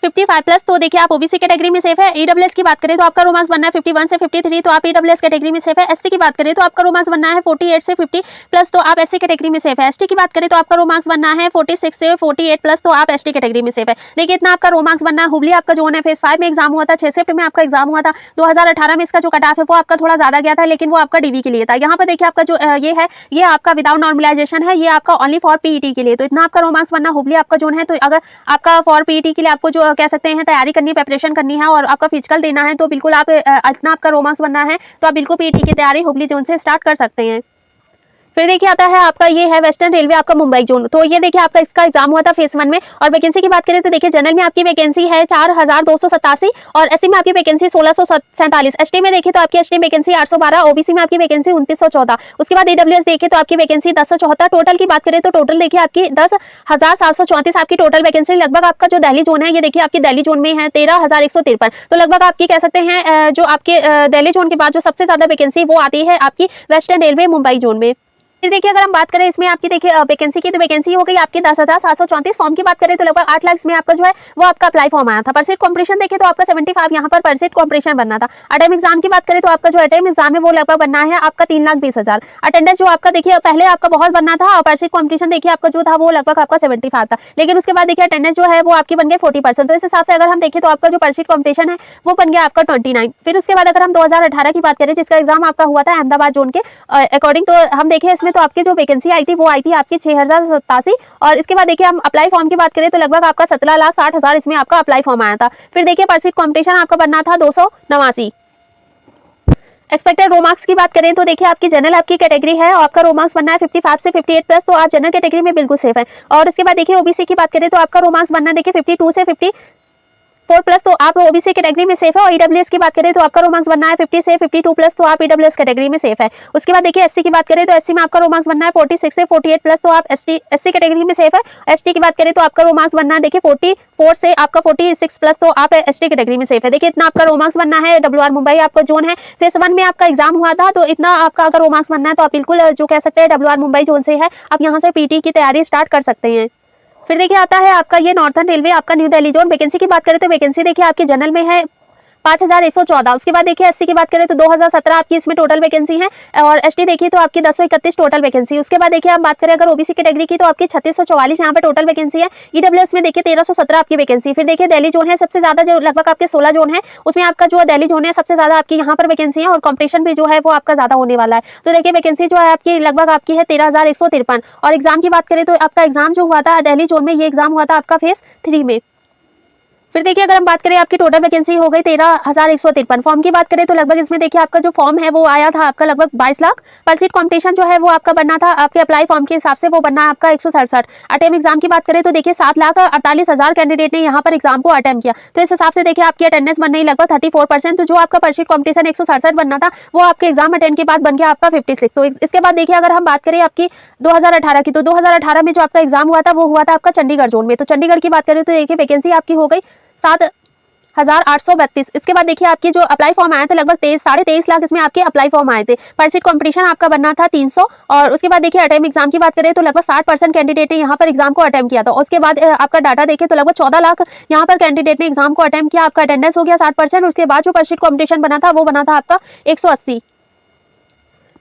55 प्लस, तो देखिए आप ओबीसी कैटेगरी में सेफ है। ईडब्ल्यूएस की बात करें तो आपका रो मार्क्स बनना है 51 से 53, तो आप ईडब्ल्यूएस कैटेगरी में सेफ है। एससी की बात करें तो आपका रो मार्क्स बनना है 48 से 50 प्लस, तो आप एससी कैटेगरी में सेफ है। एसटी की बात करें तो आपका रो मार्क्स बनना है 46 से 48 प्लस, तो आप एसटी कैटेगरी में सेफ है। देखिए इतना आपका रो मार्क्स बनना है। हुबली आपका जोन है, फेज 5 में एग्जाम हुआ था, 6 शिफ्ट में आपका एग्जाम हुआ था। 2018 में इसका जो कट ऑफ है वो आपका थोड़ा ज्यादा गया था, लेकिन वो आपका डीवी के लिए था। यहाँ पर देखिए आपका जो ये है ये आपका विदाउट नॉर्मलाइजेशन है, ये आपका ओनली फॉर पीईटी के लिए। तो इतना आपका रो मार्क्स बनना हुबली आपका जोन है। तो अगर आपका फॉर पीईटी के लिए आपको जो कह सकते हैं तैयारी करनी, प्रिपरेशन करनी है और आपका फिजिकल देना है, तो बिल्कुल आप इतना आपका रो मार्क्स बनना है तो आप बिल्कुल पीईटी की तैयारी हुबली जोन से स्टार्ट कर सकते हैं। फिर देखिए आता है आपका ये है वेस्टर्न रेलवे आपका मुंबई जोन। तो ये देखिए आपका इसका एग्जाम हुआ था फेज 1 में। और वैकेंसी की बात करें तो देखिए जनरल में आपकी वैकेंसी है 4287 और एससी में आपकी वैकेंसी 1647। एसटी में देखिए तो आपकी एसटी वैकेंसी 812, ओबीसी में आपकी वैकेंसी 2914। उसके बाद ईडब्ल्यूएस देखिए तो आपकी वैकेंसी 1074। टोटल की बात करें तो टोटल देखिए आपकी 10,734 आपकी टोटल वैकेंसी। लगभग आपका जो दिल्ली जोन है ये देखिए आपकी दिल्ली जोन में है 13,153। तो लगभग आपकी कह सकते हैं जो आपके दिल्ली जोन के बाद जो सबसे ज्यादा वैकेंसी वो आती है आपकी वेस्टर्न रेलवे मुंबई जोन में। फिर देखिए अगर हम बात करें इसमें आपकी देखिए वैकेंसी की, तो वैकेंसी हो गई आपकी 10,734। फॉर्म की बात करें तो लगभग 8 लाख इसमें आपका जो है वो आपका अप्लाई फॉर्म आया था। परसेंट कॉम्पिटिशन देखिए तो आपका 75 यहाँ पर परसेंट कॉम्पिटिशन बनना था। अटेम एग्जाम की बात करें तो आपका जो अटेम एग्जाम है वो लगभग बनना है आपका 3,20,000। अटेंडेंस जो आपका देखिए पहले आपका बहुत बनना था और परसेंट कॉम्पिटिशन देखिए आपका जो था वो लगभग आपका 75 था, लेकिन उसके बाद देखिए अटेंडेंस जो है वो आपकी बन गई 40%। तो इस हिसाब से अगर हम देखें तो आपका जो परसेंट कॉम्पिटिशन है वो बन गया आपका 29। फिर उसके बाद अगर हम 2018 की बात करें जिसका एग्जाम आपका हुआ था अहमदाबाद जोन के अकॉर्डिंग, तो हम देखें इसमें तो आपकी जो वैकेंसी आई थी वो आई थी आपकी 6,087। और इसके बाद देखिए हम अप्लाई फॉर्म की बात करें तो लगभग आपका 17,60,000 इसमें आपका अप्लाई फॉर्म आया था। फिर देखिए परसेंट कॉम्पिटिशन आपका बनना था 289। एक्सपेक्टेड रो मार्क्स की बात करें तो देखिए आपकी जनरल आपकी कैटेगरी है और आपका रो मार्क्स बनना है 55 से 58 प्लस, तो आप जनरल कैटेगरी में बिल्कुल सेफ है। और इसके बाद देखिए ओबीसी की बात करें तो आपका रो मार्क्स बनना है देखिए 52 से 54 प्लस, तो आप ओबीसी कैटेगरी में सेफ है। और ईडब्ल्यूएस की बात करें तो आपका रो मार्क्स बनना है 50 से 52 प्लस, तो आप ईडब्ल्यूएस कैटेगरी में सेफ है। उसके बाद देखिए एससी की बात करें तो एससी में आपका रो मार्क्स बनना है 46 से 48 प्लस, तो आप एससी कैटेगरी में सेफ है। एसटी की बात करें तो आपका रो मार्क्स बनना है देखिए 44 से आपका 46 प्लस, तो आप एसटी कैटेगरी में सेफ है। देखिए इतना आपका रो मार्क्स बनना है। डब्ल्यूआर मुंबई आपका जोन है, फेज 1 में आपका एग्जाम हुआ था, तो इतना आपका अगर रो मार्क्स बनना है तो आप बिल्कुल जो कह सकते हैं डब्ल्यूआर मुंबई जोन से है, आप यहाँ से पीटी की तैयारी स्टार्ट कर सकते हैं। फिर देखिए आता है आपका ये नॉर्थर्न रेलवे आपका न्यू दिल्ली जोन। वैकेंसी की बात करें तो वैकेंसी देखिए आपकी जनरल में है 5,114। उसके बाद देखिए एससी की बात करें तो 2017 आपकी इसमें टोटल वैकेंसी है और एसटी देखिए तो आपकी 1031 टोटल वैकेंसी। उसके बाद देखिए आप बात करें अगर ओबीसी कैटेगरी की तो आपकी 3644 यहाँ पे टोटल वैकेंसी है। ईडब्ल्यूएस में देखिए 1317 आपकी वैकेंसी। फिर देखिए दिल्ली जोन है सबसे ज्यादा, जो लगभग आपके 16 जोन है उसमें आपका जो दिल्ली जोन है सबसे ज्यादा आपकी यहाँ पर वैकेंसी है और कॉम्पिटिशन भी जो है वो आपका ज्यादा होने वाला है। तो देखिए वैकेंसी जो है आपकी लगभग आपकी है 13,153। और एग्जाम की बात करें तो आपका एग्जाम जो हुआ था दिल्ली जोन में, ये एग्जाम हुआ था आपका फेज 3 में। फिर देखिए अगर हम बात करें आपकी टोटल वैकेंसी हो गई 13,153। फॉर्म की बात करें तो लगभग इसमें देखिए आपका जो फॉर्म है वो आया था आपका लगभग 22 लाख। पर सीट कॉम्पिटिशन जो है वो आपका बनना था आपके अप्लाई फॉर्म के हिसाब से वो बनना है आपका 167। अटेम एग्जाम की बात करें तो देखिए 7,48,000 कैंडिडेट ने यहाँ पर एग्जाम को अटेम्प्ट किया, तो इस हिसाब से देखिए आपकी अटेंडेंस बन रही लगभग 34%। तो जो आपका पर सीट कॉम्पिटिशन 167 बनना था वो आपके एग्जाम अटेंड के बाद बन गया आपका 56। तो इसके बाद देखिए अगर हम बात करें आपकी 2018 की, तो 2018 में जो आपका एग्जाम हुआ था वो हुआ था आपका चंडीगढ़ जोन में। तो चंडीगढ़ की बात करें तो देखिए वैकेंसी आपकी हो गई 7,832। इसके बाद देखिए आपकी जो अप्लाई फॉर्म आए थे लगभग 23.5 लाख इसमें आपके अप्लाई फॉर्म आए थे। पर सीट कॉम्पिटिशन आपका बनना था 300। और उसके बाद देखिए अटेम्प्ट एग्जाम की बात करें तो लगभग 60% कैंडिडेट ने यहाँ पर एग्जाम को अटेम्प्ट किया था। उसके बाद आपका डाटा देखिए तो लगभग 14 लाख यहाँ पर कैंडिडेट ने एग्जाम को अटेम्प्ट किया, आपका अटेंडेंस हो गया 60%। उसके बाद जो पर सीट कॉम्पिटिशन बना था वो बना था आपका 180।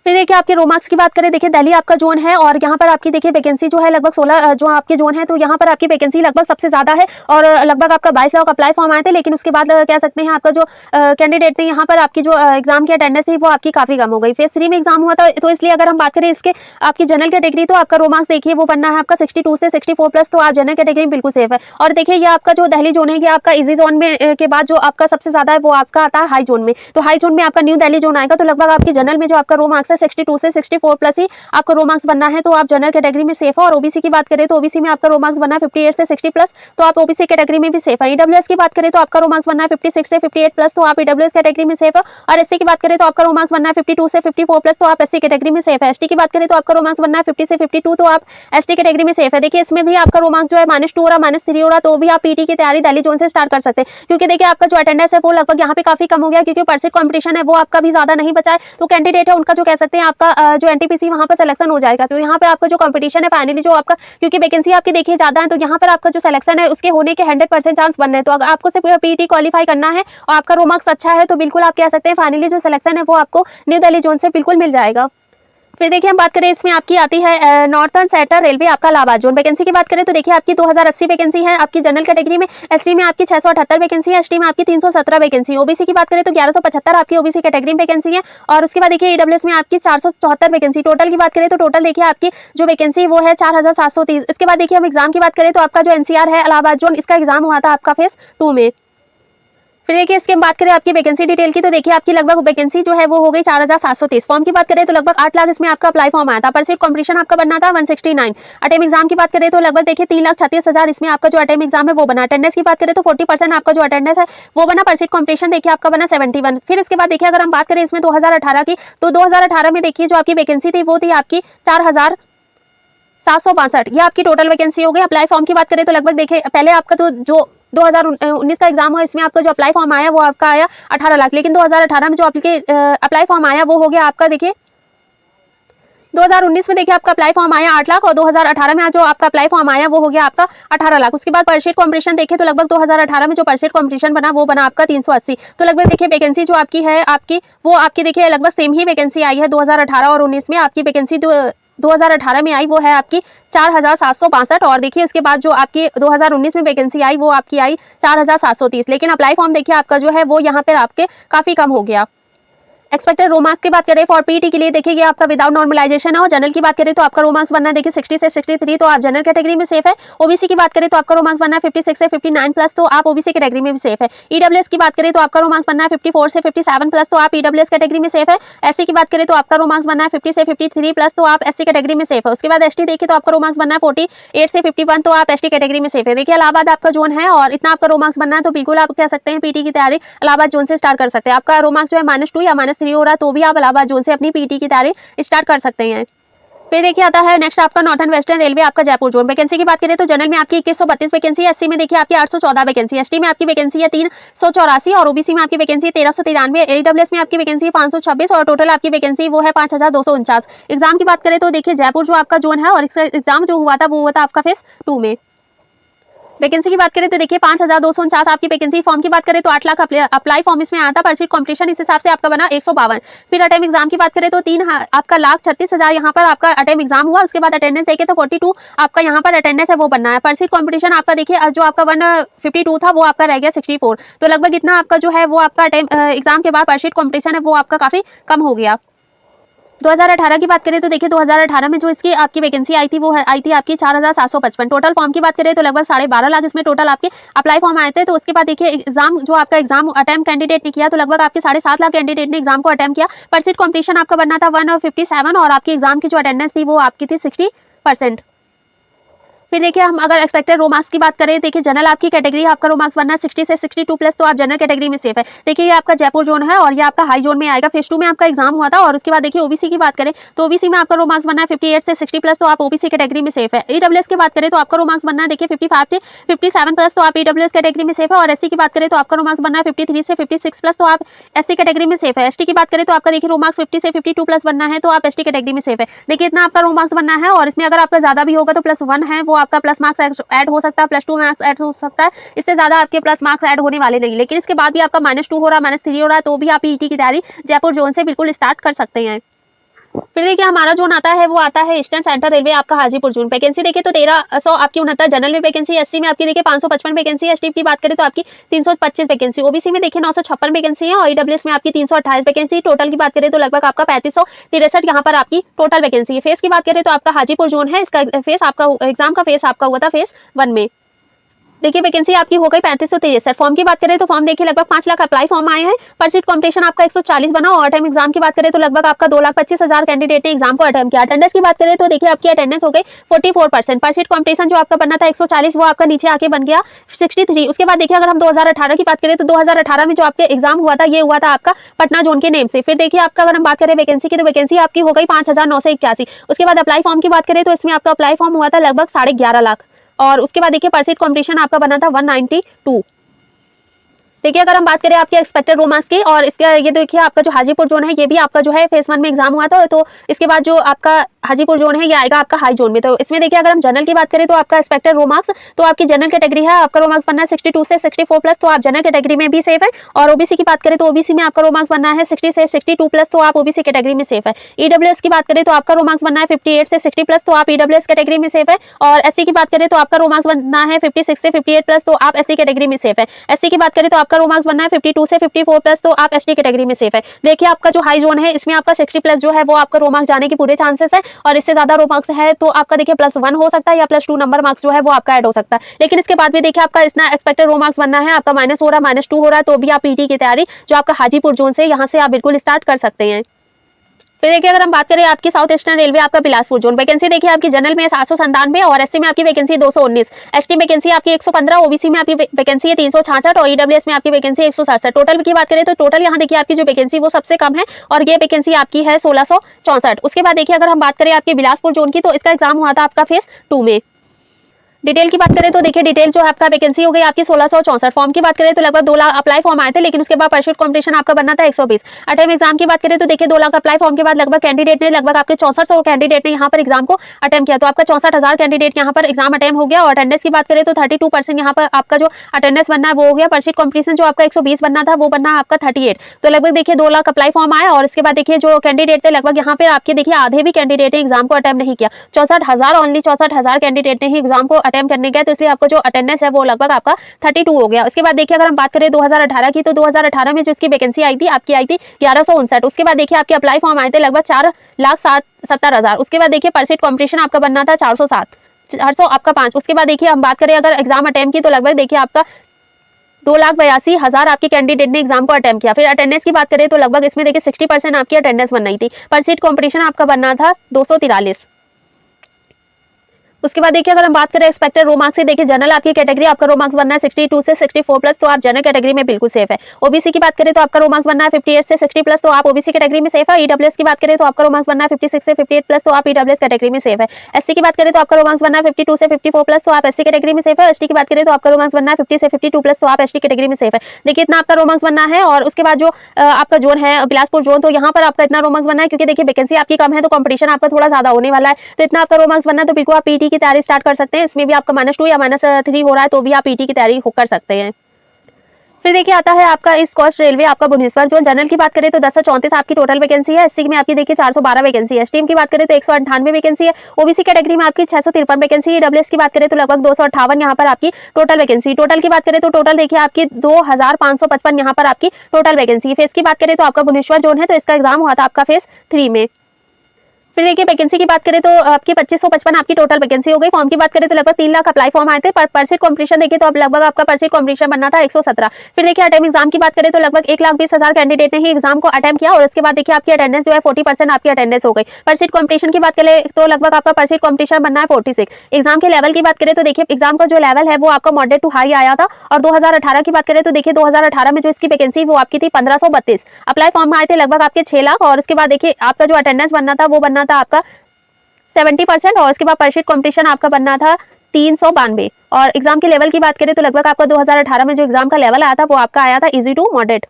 फिर देखिए आपके रो मार्क्स की बात करें, देखिए दिल्ली आपका जोन है और यहाँ पर आपकी देखिए वैकेंसी जो है लगभग 16 जो आपके जोन है, तो यहाँ पर आपकी वैकेंसी लगभग सबसे ज्यादा है और लगभग आपका 22 लाख अप्लाई फॉर्म आए थे। लेकिन उसके बाद कह सकते हैं आपका जो कैंडिडेट थे यहाँ पर आपकी जो एग्जाम की अटेंडेंस थी वो आपकी काफी कम हो गई। फेज 3 में एग्जाम हुआ था, तो इसलिए अगर हम बात करें इसके आपकी जनरल कैटेगरी, तो आपका रो मार्क्स देखिए वो बनना है आपका 62 से 64 प्लस, तो आप जनरल कैटेगरी में बिल्कुल सेफ है। और देखिए ये आपका जो दिल्ली जोन है ये आपका इजी जोन में के बाद जो आपका सबसे ज्यादा है वो आपका आता है हाई जोन में। तो हाई जोन में आपका न्यू दिल्ली जोन आएगा, तो लगभग आपकी जनरल में जो आपका रो मार्क्स है 62 से 64 प्लस ही आपका रो मार्क्स बनना है, तो आप जनरल कैटेगरी में सेफ है। और ओबीसी की बात करें तो ओबीसी में आपका रो मार्क्स बनना है 58 से 60 प्लस, तो आप ओबीसी कैटेगरी में भी सेफ है। ईडब्ल्यूएस की बात करें तो आपका रो मार्क्स बनना है 56 से 58 प्लस, तो आप ईडब्ल्यूएस कैटेगरी में सेफ है। और एससी की बात करें तो आपका रो मार्क्स बनना है 52 से 54 प्लस, तो आप एससी कैटेगरी में सेफ है। एसटी की बात करें तो आपका रो मार्क्स बनना है 50 से 52, तो आप एसटी कैटेगरी में सेफ है। देखिए इसमें भी आपका रो मार्क्स जो है -2 और -3 हो रहा, तो भी आप पीटी की तैयारी दिल्ली जोन से स्टार्ट कर सकते हैं, क्योंकि देखिए आपका जो अटेंडेंस है वो लगभग यहाँ पे काफी कम हो गया, क्योंकि परसेंट कॉम्पिटिशन है वो आपका भी ज्यादा नहीं बचा है। तो कैंडिडेट है उनका जो कह सकते हैं आपका जो एनटीपीसी वहाँ पर सिलेक्शन हो जाएगा। तो यहाँ पर आपका जो कंपटीशन है फाइनली जो आपका, क्योंकि वैकेंसी आपकी देखिए ज्यादा है, तो यहाँ पर आपका जो सिलेक्शन है उसके होने के 100% चांस बन रहे हैं। तो अगर आपको सिर्फ पीटी क्वालिफाई करना है और आपका रो मार्क्स अच्छा है, तो बिल्कुल आप कह सकते हैं फाइनली जो सिलेक्शन है वो आपको न्यू दिल्ली जोन से बिल्कुल मिल जाएगा। फिर देखिए हम बात करें इसमें आपकी आती है नॉर्थर्न सेंट्रल रेलवे आपका इलाहाबाद जोन। वैकेंसी की बात करें तो देखिए आपकी 2080 वैकेंसी है आपकी जनरल कैटेगरी में। एसटी में आपकी 678 वैकेंसी है, एसटी में आपकी 317 वैकेंसी है। ओबीसी की बात करें तो 1175 आपकी ओबीसी कैटेगरी में वैकेंसी है। और उसके बाद देखिए ईडब्ल्यूएस में आपकी 474 वैकेंसी। टोटल की बात करें तो टोटल देखिए आपकी जो वैकेंसी वो है 4730। इसके बाद देखिए हम एग्जाम की बात करें तो आपका जो एनसीआर है इलाहाबाद जोन, इसका एग्जाम हुआ था आपका फेज 2 में। फिर देखिए इसके बात करें आपकी वैकेंसी डिटेल की, तो देखिए आपकी लगभग वैकेंसी जो है वो हो गई 4730। फॉर्म की बात करें तो लगभग 8 लाख इसमें आपका अप्लाई फॉर्म आया था। पर सीट कॉम्पिटिशन आपका बनना था 169। अटेम एग्जाम की बात करें तो लगभग देखिए 3,36,000 इसमें आपका जो अटेम एग्जाम है वो बना। अटेंडेंस की बात करें तो 40% आपका जो अटेंडेंस है वो बना। पर सीट कॉम्पिटिशन देखिए आपका बना 71। फिर इसके बाद देखिए अगर हम बात करें इसमें 2018 की, तो 2018 में देखिए जो आपकी वैकेंसी थी वो थी आपकी 4,762। ये आपकी टोटल वैकेंसी हो गई। अप्लाई फॉर्म की बात करें तो लगभग देखिए पहले आपका तो जो 2019 का एग्जाम हुआ इसमें आपका जो अप्लाई फॉर्म आया वो आपका आया 18 लाख, लेकिन 2018 में जो अप्लाई फॉर्म आया वो हो गया आपका देखिए 2019 में देखिए आपका अप्लाई फॉर्म आया 8 लाख और 2018 में जो आपका अप्लाई फॉर्म आया वो हो गया आपका 18 लाख। उसके बाद पर सीट कॉम्पिटिशन देखिए तो लगभग 2018 में जो पर सीट कॉम्पिटिशन बना वो बना आपका 380। तो लगभग देखिए वैकेंसी जो आपकी है वो आपकी देखिए लगभग सेम ही वैकेंसी आई है 2018 और 19 में। आपकी वैकेंसी 2018 में आई वो है आपकी 4,762 और देखिए उसके बाद जो आपकी 2019 में वैकेंसी आई वो आपकी आई 4,730। लेकिन अप्लाई फॉर्म देखिए आपका जो है वो यहाँ पर आपके काफी कम हो गया। एक्सपेक्टेड रो मार्क्स की बात करें फॉर पीटी के लिए देखिए ये आपका विदाउट नॉर्मलाइजेशन है। और जनरल की बात करें तो आपका रो मार्क्स बनना है देखिए 60 से 63, तो आप जनरल कैटेगरी में सेफ है। ओबीसी की बात करें तो आपका रो मार्क्स बनना है 56 से 59 प्लस, तो आप ओबीसी कैटेगरी में भी सेफ है। ईडब्ल्यूएस की बात करें तो आपका रो मार्क्स बनना है 54 से 57 प्लस, तो आप ईडब्ल्यूएस कैटेगरी में सेफ है। एससी की बात करें तो आपका रो मार्क्स बनना है 50 से 53 प्लस, तो आप एससी कैटेगरी में सेफ है। उसके बाद एसटी देखिए तो आपका रो मार्क्स बनना है 48 से 51, तो आप एसटी कैटेगरी में सेफ है। देखिए इलाहाबाद आपका जोन है और इतना आपका रो मार्क्स बनना है, तो बिल्कुल आप कह सकते हैं पीटी की तैयारी इलाहाबाद जोन से स्टार्ट कर सकते हैं। आपका रो मार्क्स जो है -2 या -3 हो रहा है तो भी आप इलाहाबाद जोन से अपनी पीटी की तैयारी स्टार्ट कर सकते हैं। फिर देखिए आता है नेक्स्ट आपका नॉर्थन वेस्टर्न रेलवे आपका जयपुर जोन। वैकेंसी की बात करें तो जनरल में आपकी 2132 वैकेंसी है। एससी में देखिए आपकी 814 वैकेंसी, एसटी में आपकी वैकेंसी है 384 और ओबीसी में आपकी वैकेंसी 1393, एडब्ल्यूएस में आपकी वैकेंसी है 526 और टोटल आपकी वैकेंसी वो है 5249। एग्जाम की बात करें तो देखिए जयपुर जो आपका जोन है और इसका एग्जाम जो हुआ था वो हुआ था आपका फेज 2 में। वैकेंसी की बात करें तो देखिए 5249 आपकी वैकेंसी। फॉर्म की बात करें तो 8 लाख अप्लाई फॉर्म इसमें आया था। पर सीट कॉम्पिटिशन इस हिसाब से आपका बना 152। फिर अटेम एग्जाम की बात करें तो 3 आपका 1,36,000 यहाँ पर आपका अटेम एग्जाम हुआ। उसके बाद अटेंडेंस देखे तो 42 आपका यहाँ पर अटेंडेंस है वो बनना है। पर सीट कॉम्पिटिशन आपका देखिए जो आपका 152 था वो आपका रह गया 64। तो लगभग इतना आपका जो है वो आपका अटेम एग्जाम के बाद पर सीट कॉम्पिटिशन है वो आपका काफी कम हो गया। 2018 की बात करें तो देखिए 2018 में जो इसकी आपकी वैकेंसी आई थी वो आई थी आपकी 4,755। टोटल फॉर्म की बात करें तो लगभग 12.5 लाख इसमें टोटल आपके अप्लाई फॉर्म आए थे। तो उसके बाद देखिए एग्जाम जो आपका एग्जाम अटेम्प्ट कैंडिडेट ने किया तो लगभग आपके 7.5 लाख कैंडिडेट ने एग्जाम को अटेम्प्ट किया। पर सीट कॉम्पिटिशन आपका बनना था 157 और आपकी एग्जाम की जो अटेंडेंस थी वो आपकी थी 60%। फिर देखिए हम अगर एक्सपेक्टेड रो मार्क्स की बात करें देखिए जनरल आपकी कैटेगरी आपका रो मार्क्स बनना है 60 से 62 प्लस, तो आप जनरल कैटेगरी में सेफ है। देखिए ये आपका जयपुर जोन है और ये आपका हाई जोन में आएगा। फेज 2 में आपका एग्जाम हुआ था। और उसके बाद देखिए ओबीसी की बात करें तो ओबीसी में आपका रो मार्क्स बनना है 58 से 60 प्लस, तो आप ओबीसी कैटेगरी में सेफ है। ईडब्ल्यूएस की बात करें तो आपका रो मार्क्स बनना है देखिए 55 से 57 प्लस, तो आप ईडब्ल्यूएस कैटेगरी में सेफ है। और एससी की बात करें तो आपका रो मार्क्स बनना है 53 से 56 प्लस, तो आप एससी कैटेगरी में सेफ है। एसटी की बात करें तो आपका देखिए रो मार्क्स 50 से 52 प्लस बनना है, तो आप एसटी कैटेगरी में सेफ है। देखिए इतना आपका रो मार्क्स बनना है और इसमें अगर आपका ज्यादा भी होगा तो +1 है वो आपका प्लस मार्क्स ऐड हो सकता है, +2 मार्क्स ऐड हो सकता है। इससे ज्यादा आपके प्लस मार्क्स ऐड होने वाले नहीं। लेकिन इसके बाद भी आपका -2 हो रहा है, -3 हो रहा है तो भी आप ईटी की तैयारी जयपुर जोन से बिल्कुल स्टार्ट कर सकते हैं। फिर देखिए हमारा जोन आता है वो आता है ईस्टर्न सेंट्रल रेलवे आपका हाजीपुर जोन। वैकेंसी देखिए तो 1300 आपकी 69 जनरल में वैकेंसी, एससी में आपकी देखिए 555 वैकेंसी, एसटी की बात करें तो आपकी 325 वैकेंसी, ओबीसी में देखिए 956 वैकेंसी है और ईडब्ल्यूएस में आपकी 328 वैकेंसी। टोटल की बात करें तो लगभग आपका 3563 यहाँ पर आपकी टोटल वैकेंसी है। फेस की बात करें तो आपका हाजीपुर जोन है, इसका फेस आपका एग्जाम का फेस आपका हुआ था फेस 1 में। देखिए वैकेंसी आपकी हो गई 3563। फॉर्म की बात करें तो फॉर्म देखिए लगभग 5 लाख अप्लाई फॉर्म आए हैं। पर सीट कॉम्पिटिशन आपका 140 बना और अटेम्प्ट एग्जाम की बात करें तो लगभग आपका 2,25,000 कैंडिडेट ने एग्जाम को अटेम्प्ट किया। अटेंडेंस की बात करें तो देखिए आपकी अटेंडेंस हो गई 44%। पर सीट कॉम्पिटिशन जो आपका बनना था 140 वो आपका नीचे आके बन गया 63। उसके बाद देखिए अगर हम 2018 की बात करें तो 2018 में जो आपके एग्जाम हुआ था ये हुआ था आपका पटना जोन के नेम से। फिर देखिए आपका अगर हम बात करें वैकेंसी की तो वैकेंसी आपकी हो गई 5,981। उसके बाद अप्लाई फॉर्म की बात करें तो इसमें आपका अप्लाई फॉर्म हुआ था लगभग 11.5 लाख और उसके बाद देखिए पर सीट कॉम्पिटिशन आपका बना था 192। देखिए अगर हम बात करें आपके एक्सपेक्टेड रो मार्क्स की और इसके ये देखिए आपका जो हाजीपुर जोन है ये भी आपका जो है फेज 1 में एग्जाम हुआ था। तो इसके बाद जो आपका हाजीपुर जोन है ये आएगा आपका हाई जोन में। तो इसमें देखिए अगर हम जनरल की बात करें तो आपका एक्सपेक्टेड रो मार्क्स तो आपकी जनरल कैटेगरी है, आपका रो मार्क्स बनना है 62 से 64 प्लस, तो आप जनरल कैटेगरी में भी सेफ है। और ओबीसी की बात करें तो ओबीसी में आपका रो मार्क्स बनना है 60 से 62 प्लस, तो आप ओबीसी कैटेगरी में सेफ है। ईडब्ल्यूएस की बात करें तो आपका रो मार्क्स बनना है 58 से 60 प्लस, तो आप ईडब्ल्यूएस कैटेगरी में सेफ है। और एससी की बात करें तो आपका रो मार्क्स बनना है 56 से 58 प्लस, तो आप एससी कैटेगरी में सेफ है। एससी की बात करें तो आपका रो मार्क्स बनना है 52 से 54 प्लस, तो आप एसटी कैटेगरी में सेफ है। देखिए आपका जो हाई जोन है इसमें आपका 60 प्लस जो है वो आपका रो मार्क्स जाने के पूरे चांसेस है, और इससे ज्यादा रो मार्क्स है तो आपका देखिए +1 हो सकता है या +2 नंबर मार्क्स जो है वो आपका ऐड हो सकता है। लेकिन इसके बाद भी देखिए आपका इतना एक्सपेक्टेड रो मार्क्स बनना है, आपका माइनस हो रहा है, -2 हो रहा है, तो भी आप पीटी की तैयारी जो आपका हाजीपुर जोन से यहाँ से आप बिल्कुल स्टार्ट कर सकते हैं। फिर देखिए अगर हम बात करें आपकी साउथ ईस्टर्न रेलवे आपका बिलासपुर जोन, वैकेंसी देखिए आपकी जनरल में 797 और एससी में आपकी वैकेंसी 219, एसटी वैकेंसी आपकी 115, ओबीसी में आपकी वैकेंसी है 366 और ईडब्ल्यूएस में आपकी वैकेंसी 167। टोटल की बात करें तो टोटल यहाँ देखिए आपकी जो वैकेंसी वो सबसे कम है और ये वैकेंसी आपकी है 1664। उसके बाद देखिए अगर हम बात करें आपके बिलासपुर जोन की, तो इसका एग्जाम हुआ था आपका फेज 2 में। डिटेल की बात करें तो देखिए डिटेल जो है आपका वैकेंसी हो गई आपकी 1664। फॉर्म की बात करें तो लगभग 2 लाख अप्लाई फॉर्म आए थे, लेकिन उसके बाद परस्यूट कंपटीशन आपका बनना था 120। अटेम्प्ट एग्जाम की बात करें तो देखिए 2 लाख अप्लाई फॉर्म के बाद लगभग कैंडिडेट ने लगभग आपके 6400 कैंडिडेट ने यहाँ पर एग्जाम को अटेम्प्ट किया, तो आपका 64,000 कैंडिडेट यहाँ पर एग्जाम अटेम्प्ट हो गया। और अटेंडेंस की बात करें तो 32% यहाँ पर आपका जो अटेंडेंस बनना है वो हो गया। परस्यूट कंपटीशन जो आपका 120 बनना था वो बनना आपका 38। तो लगभग देखिए 2 लाख अप्लाई फॉर्म आए, और इसके बाद देखिए जो कैंडिडेट थे लगभग यहाँ पे आपके देखिए आधे भी कैंडिडेट ने एग्जाम को अटेम्प्ट नहीं किया। 64,000 ओनली 64,000 कैंडिडेट ने ही एग्जाम को अटेम्प्ट करने गए, तो इसलिए आपको जो अटेंडेंस है वो लगभग आपका 32 हो गया। उसके बाद देखिए अगर हम बात करें 2018 की, तो 2018 में जो इसकी वैकेंसी आई थी आपकी आई थी 1159। उसके बाद देखिए आपके अप्लाई फॉर्म आए थे लगभग 4,70,000। उसके बाद देखिए परसेंट कॉम्पिटिशन आपका बनना था 407, 400 आपका 5। उसके बाद देखिए हम बात करें अगर एग्जाम अटेम्प्ट की, तो लगभग देखिए आपका 2,82,000 आपके कैंडिडेट ने एग्जाम को अटेम्प्ट किया। फिर अटेंडेंस की बात करें तो लगभग इसमें देखिए 60% आपकी अटेंडेंस बननी थी। परसेंट कॉम्पिटिशन आपका बनना था 243। उसके बाद देखिए अगर हम बात करें एक्सपेक्टेड रो मार्क्स से, देखिए जनरल आपकी कैटेगरी आपका रो मार्क्स बनना है 62 से 64 प्लस, तो आप जनरल कैटेगरी में बिल्कुल सेफ है। ओबीसी की बात करें तो आपका रो मार्क्स बनना है 58 से 60 प्लस, तो आप ओबीसी कैटेगरी में सेफ है। ईडब्ल्यूएस की बात करें तो आपका रो मार्क्स बनना है 56 से 58 प्लस, तो आप ईडब्ल्यूएस कैटेगरी में सेफ है। एससी की बात करें तो आपका रो मार्क्स बनना है 52 से 54 प्लस, तो आप एससी कैटेगरी में सेफ है। एसटी की बात करें तो आपका रो मार्क्स बनना है 50 से 52 प्लस, तो आप एसटी कैटेगरी में सेफ है। देखिए इतना आपका रो मार्क्स बनना है। और उसके बाद जो आपका जोन है बिलासपुर जोन, तो यहाँ पर आपका इतना रो मार्क्स बनना है, क्योंकि देखिए वैकेंसी आपकी कम है तो कंपटीशन आपका थोड़ा ज्यादा होने वाला है, तो इतना आपका रो मार्क्स बनना है, तो बिल्कुल आप पीटी की तैयारी स्टार्ट कर सकते हैं। इसमें भी आपका -2 या -3 हो रहा है तो भी आप पीटी की तैयारी कर सकते हैं। फिर देखिए आता है आपका इस कोस्ट रेलवे आपका भुवनेश्वर जोन, जनरल की बात करें तो 1034 आपकी टोटल वैकेंसी है। एससी में आपकी देखिए 412 वैकेंसी है। एसटी की बात करें तो 198 वैकेंसी है। ओबीसी कैटेगरी में आपकी 653 वैकेंसी है। ईडब्ल्यूएस की बात करें तो लगभग 258 यहाँ पर आपकी टोटल वैकेंसी। टोटल की बात करें तो टोटल देखिए आपकी 2555 यहाँ पर आपकी टोटल वैकेंसी। फेज की बात करें तो आपका भुवनेश्वर जोन है, तो इसका एग्जाम हुआ था आपका फेज 3 में। फिर देखिए वैकेंसी की बात करें तो आपकी 2555 आपकी टोटल वैकेंसी हो गई। फॉर्म की बात करें तो लगभग 3 लाख अप्लाई फॉर्म आए थे। पर परसेंट कॉम्पिटिशन देखिए तो अब लगभग आपका परसेंट कॉम्पिटिशन बनना था 117। फिर देखिए अटेम्प्ट एग्जाम की बात करें तो लगभग 1,20,000 कैंडिडेट ने ही एग्जाम को अटेम्प्ट किया, और उसके बाद देखिए आपकी अटेंडेंस जो है 40% आपकी अटेंडेंस हो गई। परसेंट कॉम्पिटिशन की बात करें तो लगभग आपका परसेंट कॉम्पिटिशन बनना है 46। एग्जाम के लेवल की बात करें तो देखिए एग्जाम का जो लेवल है वो आपका मॉडरेट टू हाई आया था। और 2018 की बात करें तो देखिए 2018 में जो इसकी वैकेंसी वो आपकी थी 1532। अप्लाई फॉर्म आए थे लगभग आपके 6 लाख, और उसके बाद देखिए आपका जो अटेंडेंस बनना था वो बनना था आपका 70%, और उसके बाद परसेंट कॉम्पिटिशन आपका बनना था 392। और एग्जाम के लेवल की बात करें तो लगभग आपका 2018 में जो एग्जाम का लेवल आया था वो आपका आया था इजी टू मॉडरेट।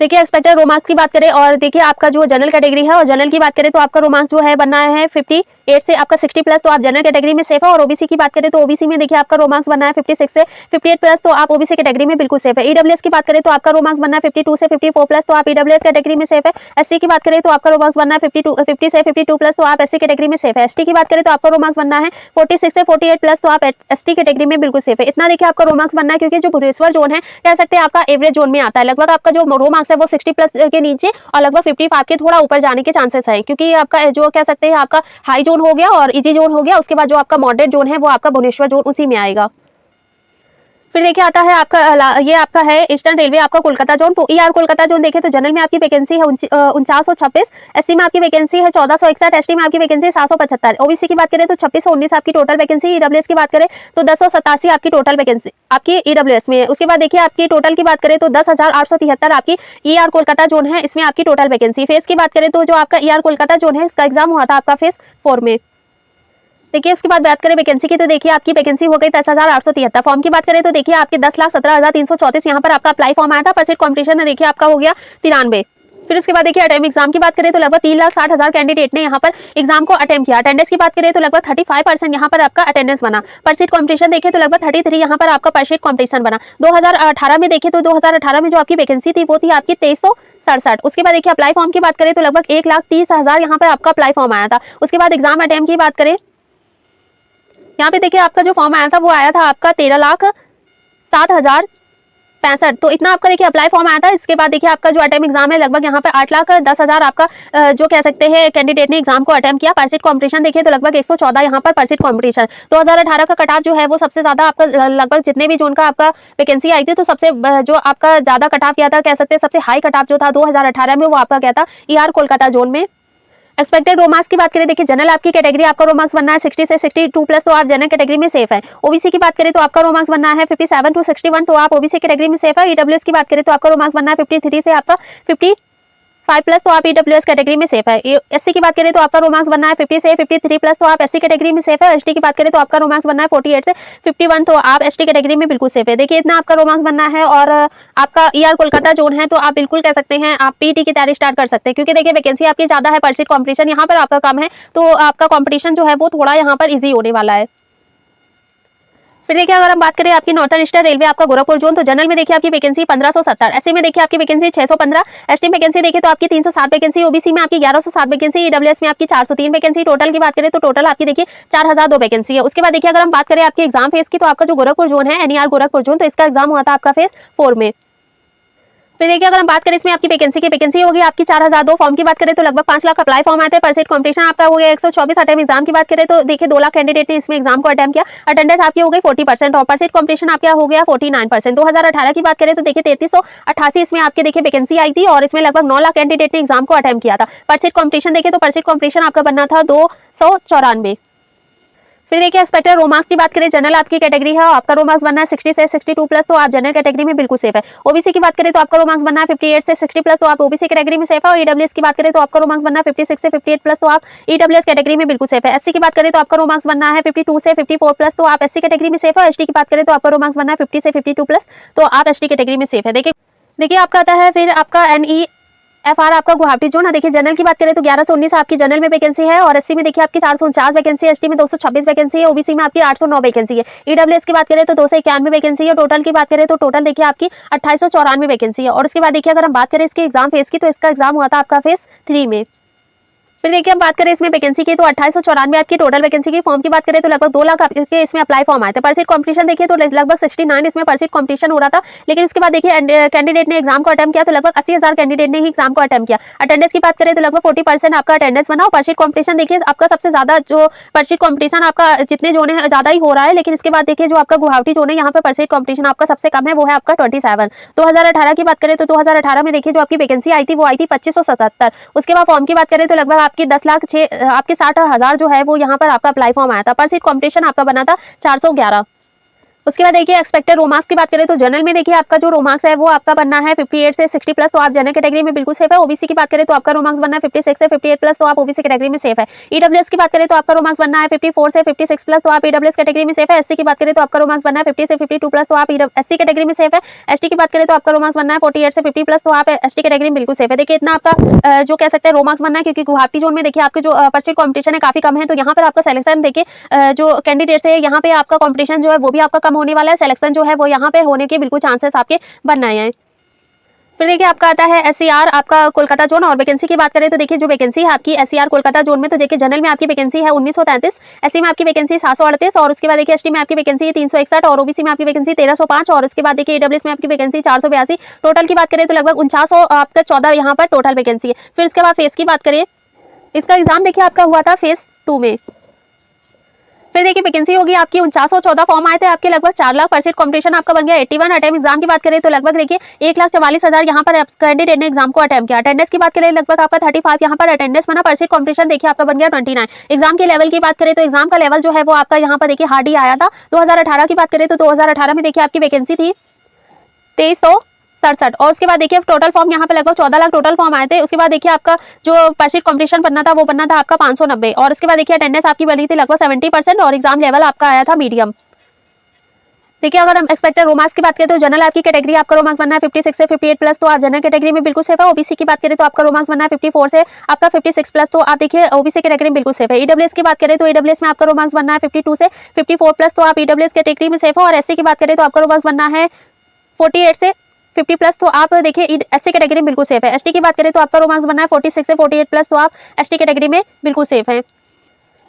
देखिए एक्सपेक्टेड रो मार्क्स की बात करें, और देखिए आपका जो जनरल कैटेगरी है, और जनरल की बात करें तो आपका रो मार्क्स जो है बनना है 58 से आपका 60 प्लस, तो आप जनरल कैटेगरी में सेफ है। और ओबीसी की बात करें तो ओबीसी में देखिए आपका रो मार्क्स बनना है 56 से 58 प्लस, तो आप ओबीसी कैटेगरी में बिल्कुल सेफ है। ईडब्ल्यूएस की बात करें तो आपका रो मार्क्स बनना है 52 से 54 प्लस, तो आप ईडब्ल्यूएस कैटेगरी में सेफ है। एससी की बात करें तो आपका रो मार्क्स बनना है 50 से 52 प्लस, तो आप एससी कैटेगरी में सेफ है। एसटी की बात करें तो आपका रो मार्क्स बनना है 46 से 48 प्लस, तो आप एसटी कैटेगरी में बिल्कुल सेफ है। इतना देखिए आपका रो मार्क्स बनना है, क्योंकि जो भुवनेश्वर जोन है कह सकते हैं आपका एवरेज जोन में आता है। लगभग आपका जो रो मार्क्स है वो 60 प्लस के नीचे और लगभग 55 के थोड़ा ऊपर जाने के चांसेस है, क्योंकि आपका जो कह सकते हैं आपका हाई जोन हो गया और इजी जोन हो गया। उसके बाद जो आपका मॉडरेट जोन है वो आपका भुवनेश्वर जोन उसी में आएगा। फिर देखिए आता है आपका ये आपका है ईस्टर्न रेलवे आपका कोलकाता जोन। तो ईआर कोलकाता जोन देखे तो जनरल में आपकी वैकेंसी है 4926, एससी में आपकी वैकेंसी है 1461, एसटी में आपकी वैकेंसी 775। ओबीसी की बात करें तो 2619 आपकी टोटल वैकेंसी। ईडब्ल्यूएस की बात करें तो 1087 आपकी टोटल वैकेंसी आपकी ईडब्ल्यूएस में। उसके बाद देखिए आपकी टोटल की बात करें तो 10,873 आपकी ईआर कोलकाता जोन है, इसमें आपकी टोटल वैकेंसी। फेज की बात करें तो जो आपका ईआर कोलकाता जोन है इसका एग्जाम हुआ था आपका फेज 4 में। देखिए उसके बाद बात करें वैकेंसी की, तो देखिए आपकी वैकेंसी हो गई 10,873। फॉर्म की बात करें तो देखिए आपके 10,17,334 यहाँ पर आपका अप्लाई फॉर्म आया था। परसेंट कॉम्पिटिशन में देखिए आपका हो गया 93। फिर उसके बाद देखिए अटेम्प्ट एग्जाम की बात करें तो लगभग 3,60,000 कैंडिडेट ने यहाँ पर एग्जाम को अटेम्प्ट किया। अटेंडेंस की बात करें तो लगभग 35% यहाँ पर आपका अटेंडेंस बना। परसेंट कॉम्पिटिशन देखे तो लगभग 33 यहाँ पर आपका परसेंट कॉम्पिटिशन बना। 2018 में देखे तो 2018 में जो आपकी वैकेंसी थी वो थी आपकी 2367। उसके बाद देखिए अप्लाई फॉर्म की बात करें तो लगभग 1,30,000 यहाँ पर आपका अप्लाई फॉर्म आया था। उसके बाद एग्जाम अटेम्प्ट की बात करें, यहाँ पे देखिए आपका जो फॉर्म आया था वो आया था आपका 13,07,000 65, तो इतना आपका देखिए अप्लाई फॉर्म आया था। इसके बाद देखिए आपका जो अटेम्प्ट एग्जाम है लगभग यहाँ पे 8,10,000 आपका जो कह सकते हैं कैंडिडेट ने एग्जाम को अटेम्प्ट किया। परसिट कॉम्पिटिशन देखिए तो लगभग 114 यहाँ पर परसिट कॉम्पिटिशन। 2018 का कट ऑफ जो है वो सबसे ज्यादा आपका लगभग जितने भी जोन का आपका वैकेंसी आई थी तो सबसे जो आपका ज्यादा कट ऑफ किया था, कह सकते हैं सबसे हाई कट ऑफ जो था 2018 में वो आपका क्या था, ER कोलकाता जोन में। एक्सपेक्टेड रो मार्क्स की बात करें, देखिए जनरल आपकी कैटेगरी आपका रो मार्क्स बनना है 60 से 62 प्लस, तो आप जनरल कैटेगरी में सेफ है। ओबीसी की बात करें तो आपका रो मार्क्स बनना है 57 टू 61, तो आप ओबीसी कैटेगरी में सेफ है। ईडब्ल्यूएस की बात करें तो आपका रो मार्क्स बनना है 53 से आपका 55 प्लस, तो आप ईडब्ल्यूएस कैटेगरी में सेफ है। एससी की बात करें तो आपका रो मार्क्स बनना है 50 से 53 प्लस, तो आप एससी कैटेगरी में सेफ है। एसटी की बात करें तो आपका रो मार्क्स बनना है 48 से 51, तो आप एसटी कैटेगरी में बिल्कुल सेफ है। देखिए इतना आपका रो मार्क्स बनना है और आपका ER कोलकाता जोन है, तो आप बिल्कुल कह सकते हैं आप पीटी की तैयारी स्टार्ट कर सकते हैं, क्योंकि देखिए वैकेंसी आपकी ज्यादा है, परसिट कॉम्पिटिशन यहाँ पर आपका कम है, तो आपका कॉम्पिटिशन जो है वो थोड़ा यहाँ पर ईजी होने वाला है। फिर देखिए अगर हम बात करें आपकी नॉर्थन ईस्टर्न रेलवे आपका गोरखपुर जोन, तो जनरल में देखिए आपकी वैकेंसी 1570, एससी में देखिए आपकी वैकेंसी 615, एसटी वैकेंसी देखिए तो आपकी 307 वैकेंसी, ओबीसी में आपकी 1107 वैकेंसी, ईडब्ल्यूएस में आपकी 403 वैकेंसी। टोटल की बात करें तो टोटल आपकी देखिए 4002 वैकेंसी है। उसके बाद देखिए अगर हम बात करें आपके एग्जाम फेज की, तो आपका जो गोरखपुर जोन है NER गोरखपुर जोन, तो इसका एग्जाम हुआ था आपका फेज 4 में। फिर देखिए अगर हम बात करें इसमें आपकी वैकेंसी होगी आपकी 4002। फॉर्म की बात करें तो लगभग 5 लाख अप्लाई फॉर्म आए थे। परसिट कॉम्पिटिशन आपका हो गया 124। अटेम्प्ट एग्जाम की बात करें तो देखिए 2 लाख कैंडिडेट ने इसमें एग्जाम को अटेम्प्ट किया। अटेंडेंस आपकी हो गई 40% और परसिट कॉम्पिटिशन आपका हो गया 49%। 2018 की बात करें तो देखिए 3388 इसमें आपके देखिए वैकेंसी आई थी और इसमें लगभग 9 लाख कैंडिडेट ने एग्जाम को अटेम्प्ट किया था। परसिट कॉम्पिटिशन देखिए तो परसिट कॉम्पिटिशन आपका बनना था 294। फिर देखिए एक्सपेक्टेड रो मार्क्स की बात करें, जनरल आपकी कैटेगरी है, आपका रो मार्क्स बनना है 60 से 62 प्लस, तो आप जनरल कैटेगरी में बिल्कुल सेफ है। ओबीसी की बात करें तो आपका रो मार्क्स बनना है 58 से 60 प्लस, तो आप ओबीसी कैटेगरी में सेफ है। और ईडब्ल्यूएस की बात करें तो आपका रो मार्क्स बनना है 56 से 58 प्लस, तो आप ईडब्ल्यूएस कैटेगरी में बिल्कुल सेफ है। एससी की बात करें तो आपका रो मार्क्स बनना है 52 से 54 प्लस, तो आप एससी कैटेगरी में सेफ है। एसटी की बात करें तो आपका रो मार्क्स बनना है 50 से 52 प्लस, तो आप एसटी कैटेगरी में सेफ है। देखिए आपका आता है फिर आपका NEFR आपका गुवाहाटी जोन। देखिए जनरल की बात करें तो 1119 आपकी जनरल में वैकेंसी है और एससी में देखिए आपकी 449 वैकेंसी है, एसटी में 226 वैकेंसी है, ओबीसी में आपकी 809 वैकेंसी है। ईडब्ल्यूएस की बात करें तो 291 वैकेंसी है। टोटल की बात करें तो टोटल देखिए आपकी 2894 वैकेंसी है। और उसके बाद देखिए अगर हम बात करें इसके एग्जाम फेज की, तो इसका एग्जाम हुआ था आपका फेज 3 में। फिर देखिए हम बात करें इसमें वैकेंसी की, तो 2894 आपकी टोटल वैकेंसी की। फॉर्म की बात करें तो लगभग 2 लाख आपके इसमें अप्लाई फॉर्म आए थे। परसिट कॉम्पिटिशन देखिए तो लगभग 69 इसमें परसिट कॉम्पिटिशन हो रहा था, लेकिन उसके बाद देखिए कैंडिडेट ने एग्जाम को अटेम्प्ट किया तो लगभग 80,000 कैंडिडेट ने ही एग्जाम को अटेम्प्ट किया। अटेंडेंस की बात करें तो लगभग 40% आपका अटेंडेंस बना। और परसिट कॉम्पिटिशन देखिए आपका सबसे ज्यादा जो परसिट कॉम्पिटिशन आपका जितने जोन है ज्यादा ही हो रहा है, लेकिन इसके बाद देखिए जो आपका गुवाहाटी जोन है यहाँ पर परसिट कॉम्पिटिशन आपका सबसे कम है, वो है आपका 27। 2018 की बात करें तो 2018 में देखिए जो आपकी वैकेंसी आई थी वो आई थी 2577। उसके बाद फॉर्म की बात करें तो लगभग आपकी 10,06,000 आपके 60,000 जो है वो यहाँ पर आपका अप्लाई फॉर्म आया था। परसिट कॉम्पिटिशन आपका बना था 411। उसके बाद देखिए एक्सपेक्टेड रो मार्क्स की बात करें तो जनरल में देखिए आपका जो रो मार्क्स है वो आपका बनना है 58 से 60 प्लस, तो आप जनरल कैटेगरी में बिल्कुल सेफ है। ओबीसी की बात करें तो आपका रो मार्क्स बनना है 56 से 58 प्लस, तो आप ओबीसी कैटेगरी में सेफ है। ईडब्ल्यूएस की बात करें तो आपका रो मार्क्स बनना है 54 से 56 प्लस, तो आप ईडब्ल्यूएस कैटेगरी में सेफ है। एससी की बात करें तो आपका रो मार्क्स बनना है 50 से 52 प्लस, तो आप एससी कैटेगरी में सेफ है। एसटी की बात करें तो आपका रो मार्क्स बनना है 48 से 50 प्लस, तो आप एसटी कैटेगरी में बिल्कुल सेफ है। देखिए इतना आपका जो कह सकते हैं रो मार्क्स बनना है, क्योंकि गुवाहाटी जोन में देखिए आपके जो परसिट कॉम्पिटिशन है काफी कम है, तो यहाँ पर आपका सिलेक्शन देखिए जो कैंडिडेट्स है यहाँ पे आपका कॉम्पिटिशन जो है वो भी आपका कम होने वाला है। सिलेक्शन जो है वो यहाँ पे होने के बिल्कुल चांसेस आपके बन रहे हैं। फिर देखिए आपका आता है SCR आपका कोलकाता जोन। और वैकेंसी की बात करें तो देखिए जो वैकेंसी है आपकी SCR कोलकाता जोन में, तो देखिए जनरल में आपकी वैकेंसी है 1933, एससी में आपकी वैकेंसी 738 और उसके बाद देखिए एसटी में आपकी वैकेंसी 361 और ओबीसी में आपकी वैकेंसी 1305 और उसके बाद देखिए ईडब्ल्यूएस में आपकी वैकेंसी 482। टोटल की बात करें तो लगभग 49 आपका 14 यहाँ पर टोटल वैकेंसी है। फिर उसके बाद फेज की बात करें, इसका एग्जाम देखिए आपका हुआ था फेज 2 में। फिर देखिए वैकेंसी होगी आपकी 4914 फॉर्म आए थे आपके, लगभग 4 लाख। परसिट कॉम्पिटिशन आपका बन गया 81। अटेम्प्ट एग्जाम की बात करें तो लगभग देखिए 1,44,000 यहाँ पर कैंडिडेट ने एग्जाम को अटेम्प्ट किया। अटेंडेंस की बात करें लगभग आपका 35 यहाँ पर अटेंडेंस बना। परसिट कॉम्पिटिशन देखिए आपका बन गया 29। एग्जाम के लेवल की बात करें तो एग्जाम का लेवल जो है वो आपका यहाँ पर देखिए हार्ड ही आया था। 2018 की बात करें तो 2018 में देखिए आपकी वैकेंसी थी 2367 और उसके बाद देखिए टोटल फॉर्म यहाँ पे लगभग 14 लाख टोटल फॉर्म आए थे। उसके बाद देखिए आपका जो परसिट कॉम्पिटिशन बनना था वो बनना था आपका 590 और उसके बाद देखिए अटेंडेंस आपकी बनी थी लगभग 70% और एग्जाम लेवल आपका आया था मीडियम। देखिए अगर हम एक्सपेक्टेड रो मार्क्स की बात करें तो जनरल आपकी कैटेगरी आपका रो मार्क्स बनना है 56 से 58 प्लस, तो आप जनरल कैटेगरी में बिल्कुल सेफ है। ओबीसी की बात करें तो आपका रो मार्क्स बनना है 54 से आपका 56 प्लस, तो आप देखिए ओबीसी कैटेगरी में बिल्कुल सेफ है। ईडब्ल्यूएस की बात करें तो ईडब्ल्यूएस में आपका रो मार्क्स बनना है 52 से 54 प्लस, तो आप ईडब्ल्यूएस कैटेगरी में सेफ हो। और एससी की बात करें तो आपका रो मार्क्स बनना है 48 से 50 प्लस, तो आप देखिए एससी कैटेगरी में बिल्कुल सेफ है। एसटी की बात करें तो आपका रो मार्क्स बनना है 46 से 48 प्लस, तो आप एसटी कैटेगरी में बिल्कुल सेफ है।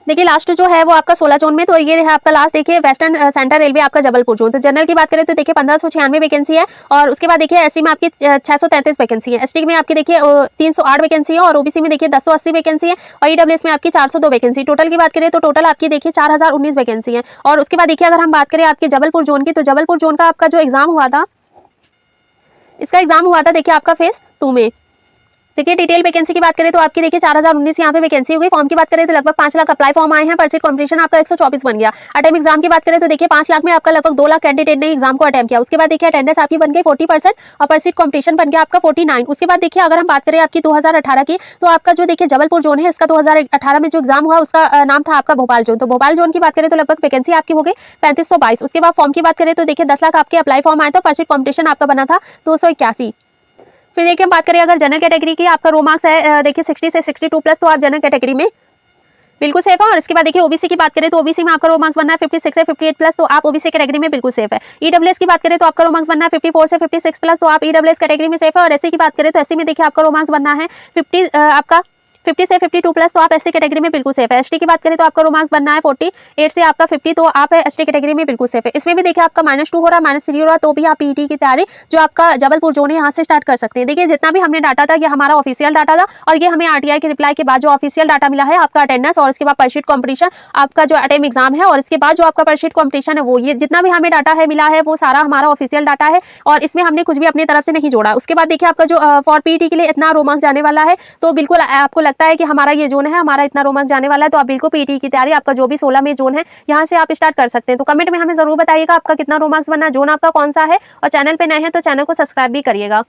देखिए लास्ट जो है वो आपका 16 जोन में, तो ये है आपका लास्ट देखिए वेस्टर्न सेंट्रल रेलवे आपका जबलपुर जोन। तो जनरल की बात करें तो देखिए 1596 वैकेंसी है, और उसके बाद देखिए एससी में आपकी 633 वैकेंसी है, एसटी में आपकी देखिए 308 वैकेंसी है, और ओबीसी में देखिए 1080 वैकेंसी है, और ईडब्ल्यूएस में आपकी 402 वैकेंसी। टोटल की बात करें तो टोटल आपकी देखिए 4019 वैकेंसी है। और उसके बाद देखिए अगर हम बात करें आपके जबलपुर जोन की, तो जबलपुर जोन का आपका जो एग्जाम हुआ था, इसका एग्जाम हुआ था देखिए आपका फेज 2 में। देखिए डिटेल वैकेंसी की बात करें तो आपकी देखिए 4019 यहाँ पे वैकेंसी हो गई। फॉर्म की बात करें तो लगभग 5 लाख अप्लाई फॉर्म आए हैं, पर सीट कॉम्पिटिशन आपका 124 बन गया। अटेम्प्ट एग्जाम की बात करें तो देखिए 5 लाख में आपका लगभग 2 लाख कैंडिडेट ने एग्जाम को अटेम्प्ट किया। उसके बाद देखिए अटेंडेंस आपकी बन गई 40%, और पर सीट कॉम्पिटिशन बन गया आपका 49। उसके बाद देखिए अगर हम बात करें आपकी 2018 की, तो आपका जो देखिए जबलपुर जोन है, इसका 2018 में जो एग्जाम हुआ उसका नाम था आपका भोपाल जोन। तो भोपाल जोन की बात करें तो लगभग वैकेंसी आपकी हो गई 3522। उसके बाद फॉर्म की बात करें तो देखिए 10 लाख आपके अप्लाई फॉर्म आए थे, पर सीट कॉम्पिटिशन आपका बना था 281। फिर देखिए हम बात करें अगर जनरल कैटेगरी की, आपका रो मार्क्स है देखिए 60 से 62 प्लस, तो आप जनरल कैटेगरी में बिल्कुल सेफ है। और इसके बाद देखिए ओबीसी की बात करें तो ओबीसी में आपका रो मार्क्स बनना है 56 से 58 प्लस, तो आप ओबीसी कैटेगरी में बिल्कुल सेफ है। ईडब्ल्यूएस की बात करें तो आपका रो मार्क्स बनना है 54 से 56 प्लस, तो आप ईडब्ल्यूएस कैटेगरी में सेफ है। और एससी की बात करें तो एससी में देखिए आपका रो मार्क्स बनना है 50 से 52 प्लस, तो आप एससी कैटेगरी में बिल्कुल सेफ है। एसटी की बात करें तो आपका रो मार्क्स बनना है 48 से आपका 50, तो आप एसटी कैटेगरी में बिल्कुल सेफ है। इसमें भी देखिए आपका -2 हो रहा है, -3 हो रहा है, तो भी आप पीईटी की तैयारी जो आपका जबलपुर जोन है यहाँ से स्टार्ट कर सकते हैं। देखिए जितना भी हमने डाटा था ये हमारा ऑफिशियल डाटा था, और ये हमें आरटीआई के रिप्लाई के बाद जो ऑफिशियल डाटा मिला है आपका अटेंडेंस, और इसके बाद परशीट कॉम्पिटिशन, आपका जो अटेम्प्ट एग्जाम है, और इसके बाद जो आपका परशीट कॉम्पिटिशन है, वो ये जितना भी हमें डाटा है मिला है वो सारा हमारा ऑफिशियल डाटा है, और इसमें हमने कुछ भी अपनी तरफ से नहीं जोड़ा। उसके बाद देखिए आपका जो फॉर पीईटी के लिए इतना रो मार्क्स जाने वाला है, तो बिल्कुल आपको लगता है कि हमारा ये जोन है, हमारा इतना रो मार्क्स जाने वाला है, तो आप बिल्कुल पीईटी की तैयारी आपका जो भी 16 में जोन है यहाँ से आप स्टार्ट कर सकते हैं। तो कमेंट में हमें जरूर बताइएगा आपका कितना रो मार्क्स बनना है, जोन आपका कौन सा है, और चैनल पे नए हैं तो चैनल को सब्सक्राइब भी करिएगा।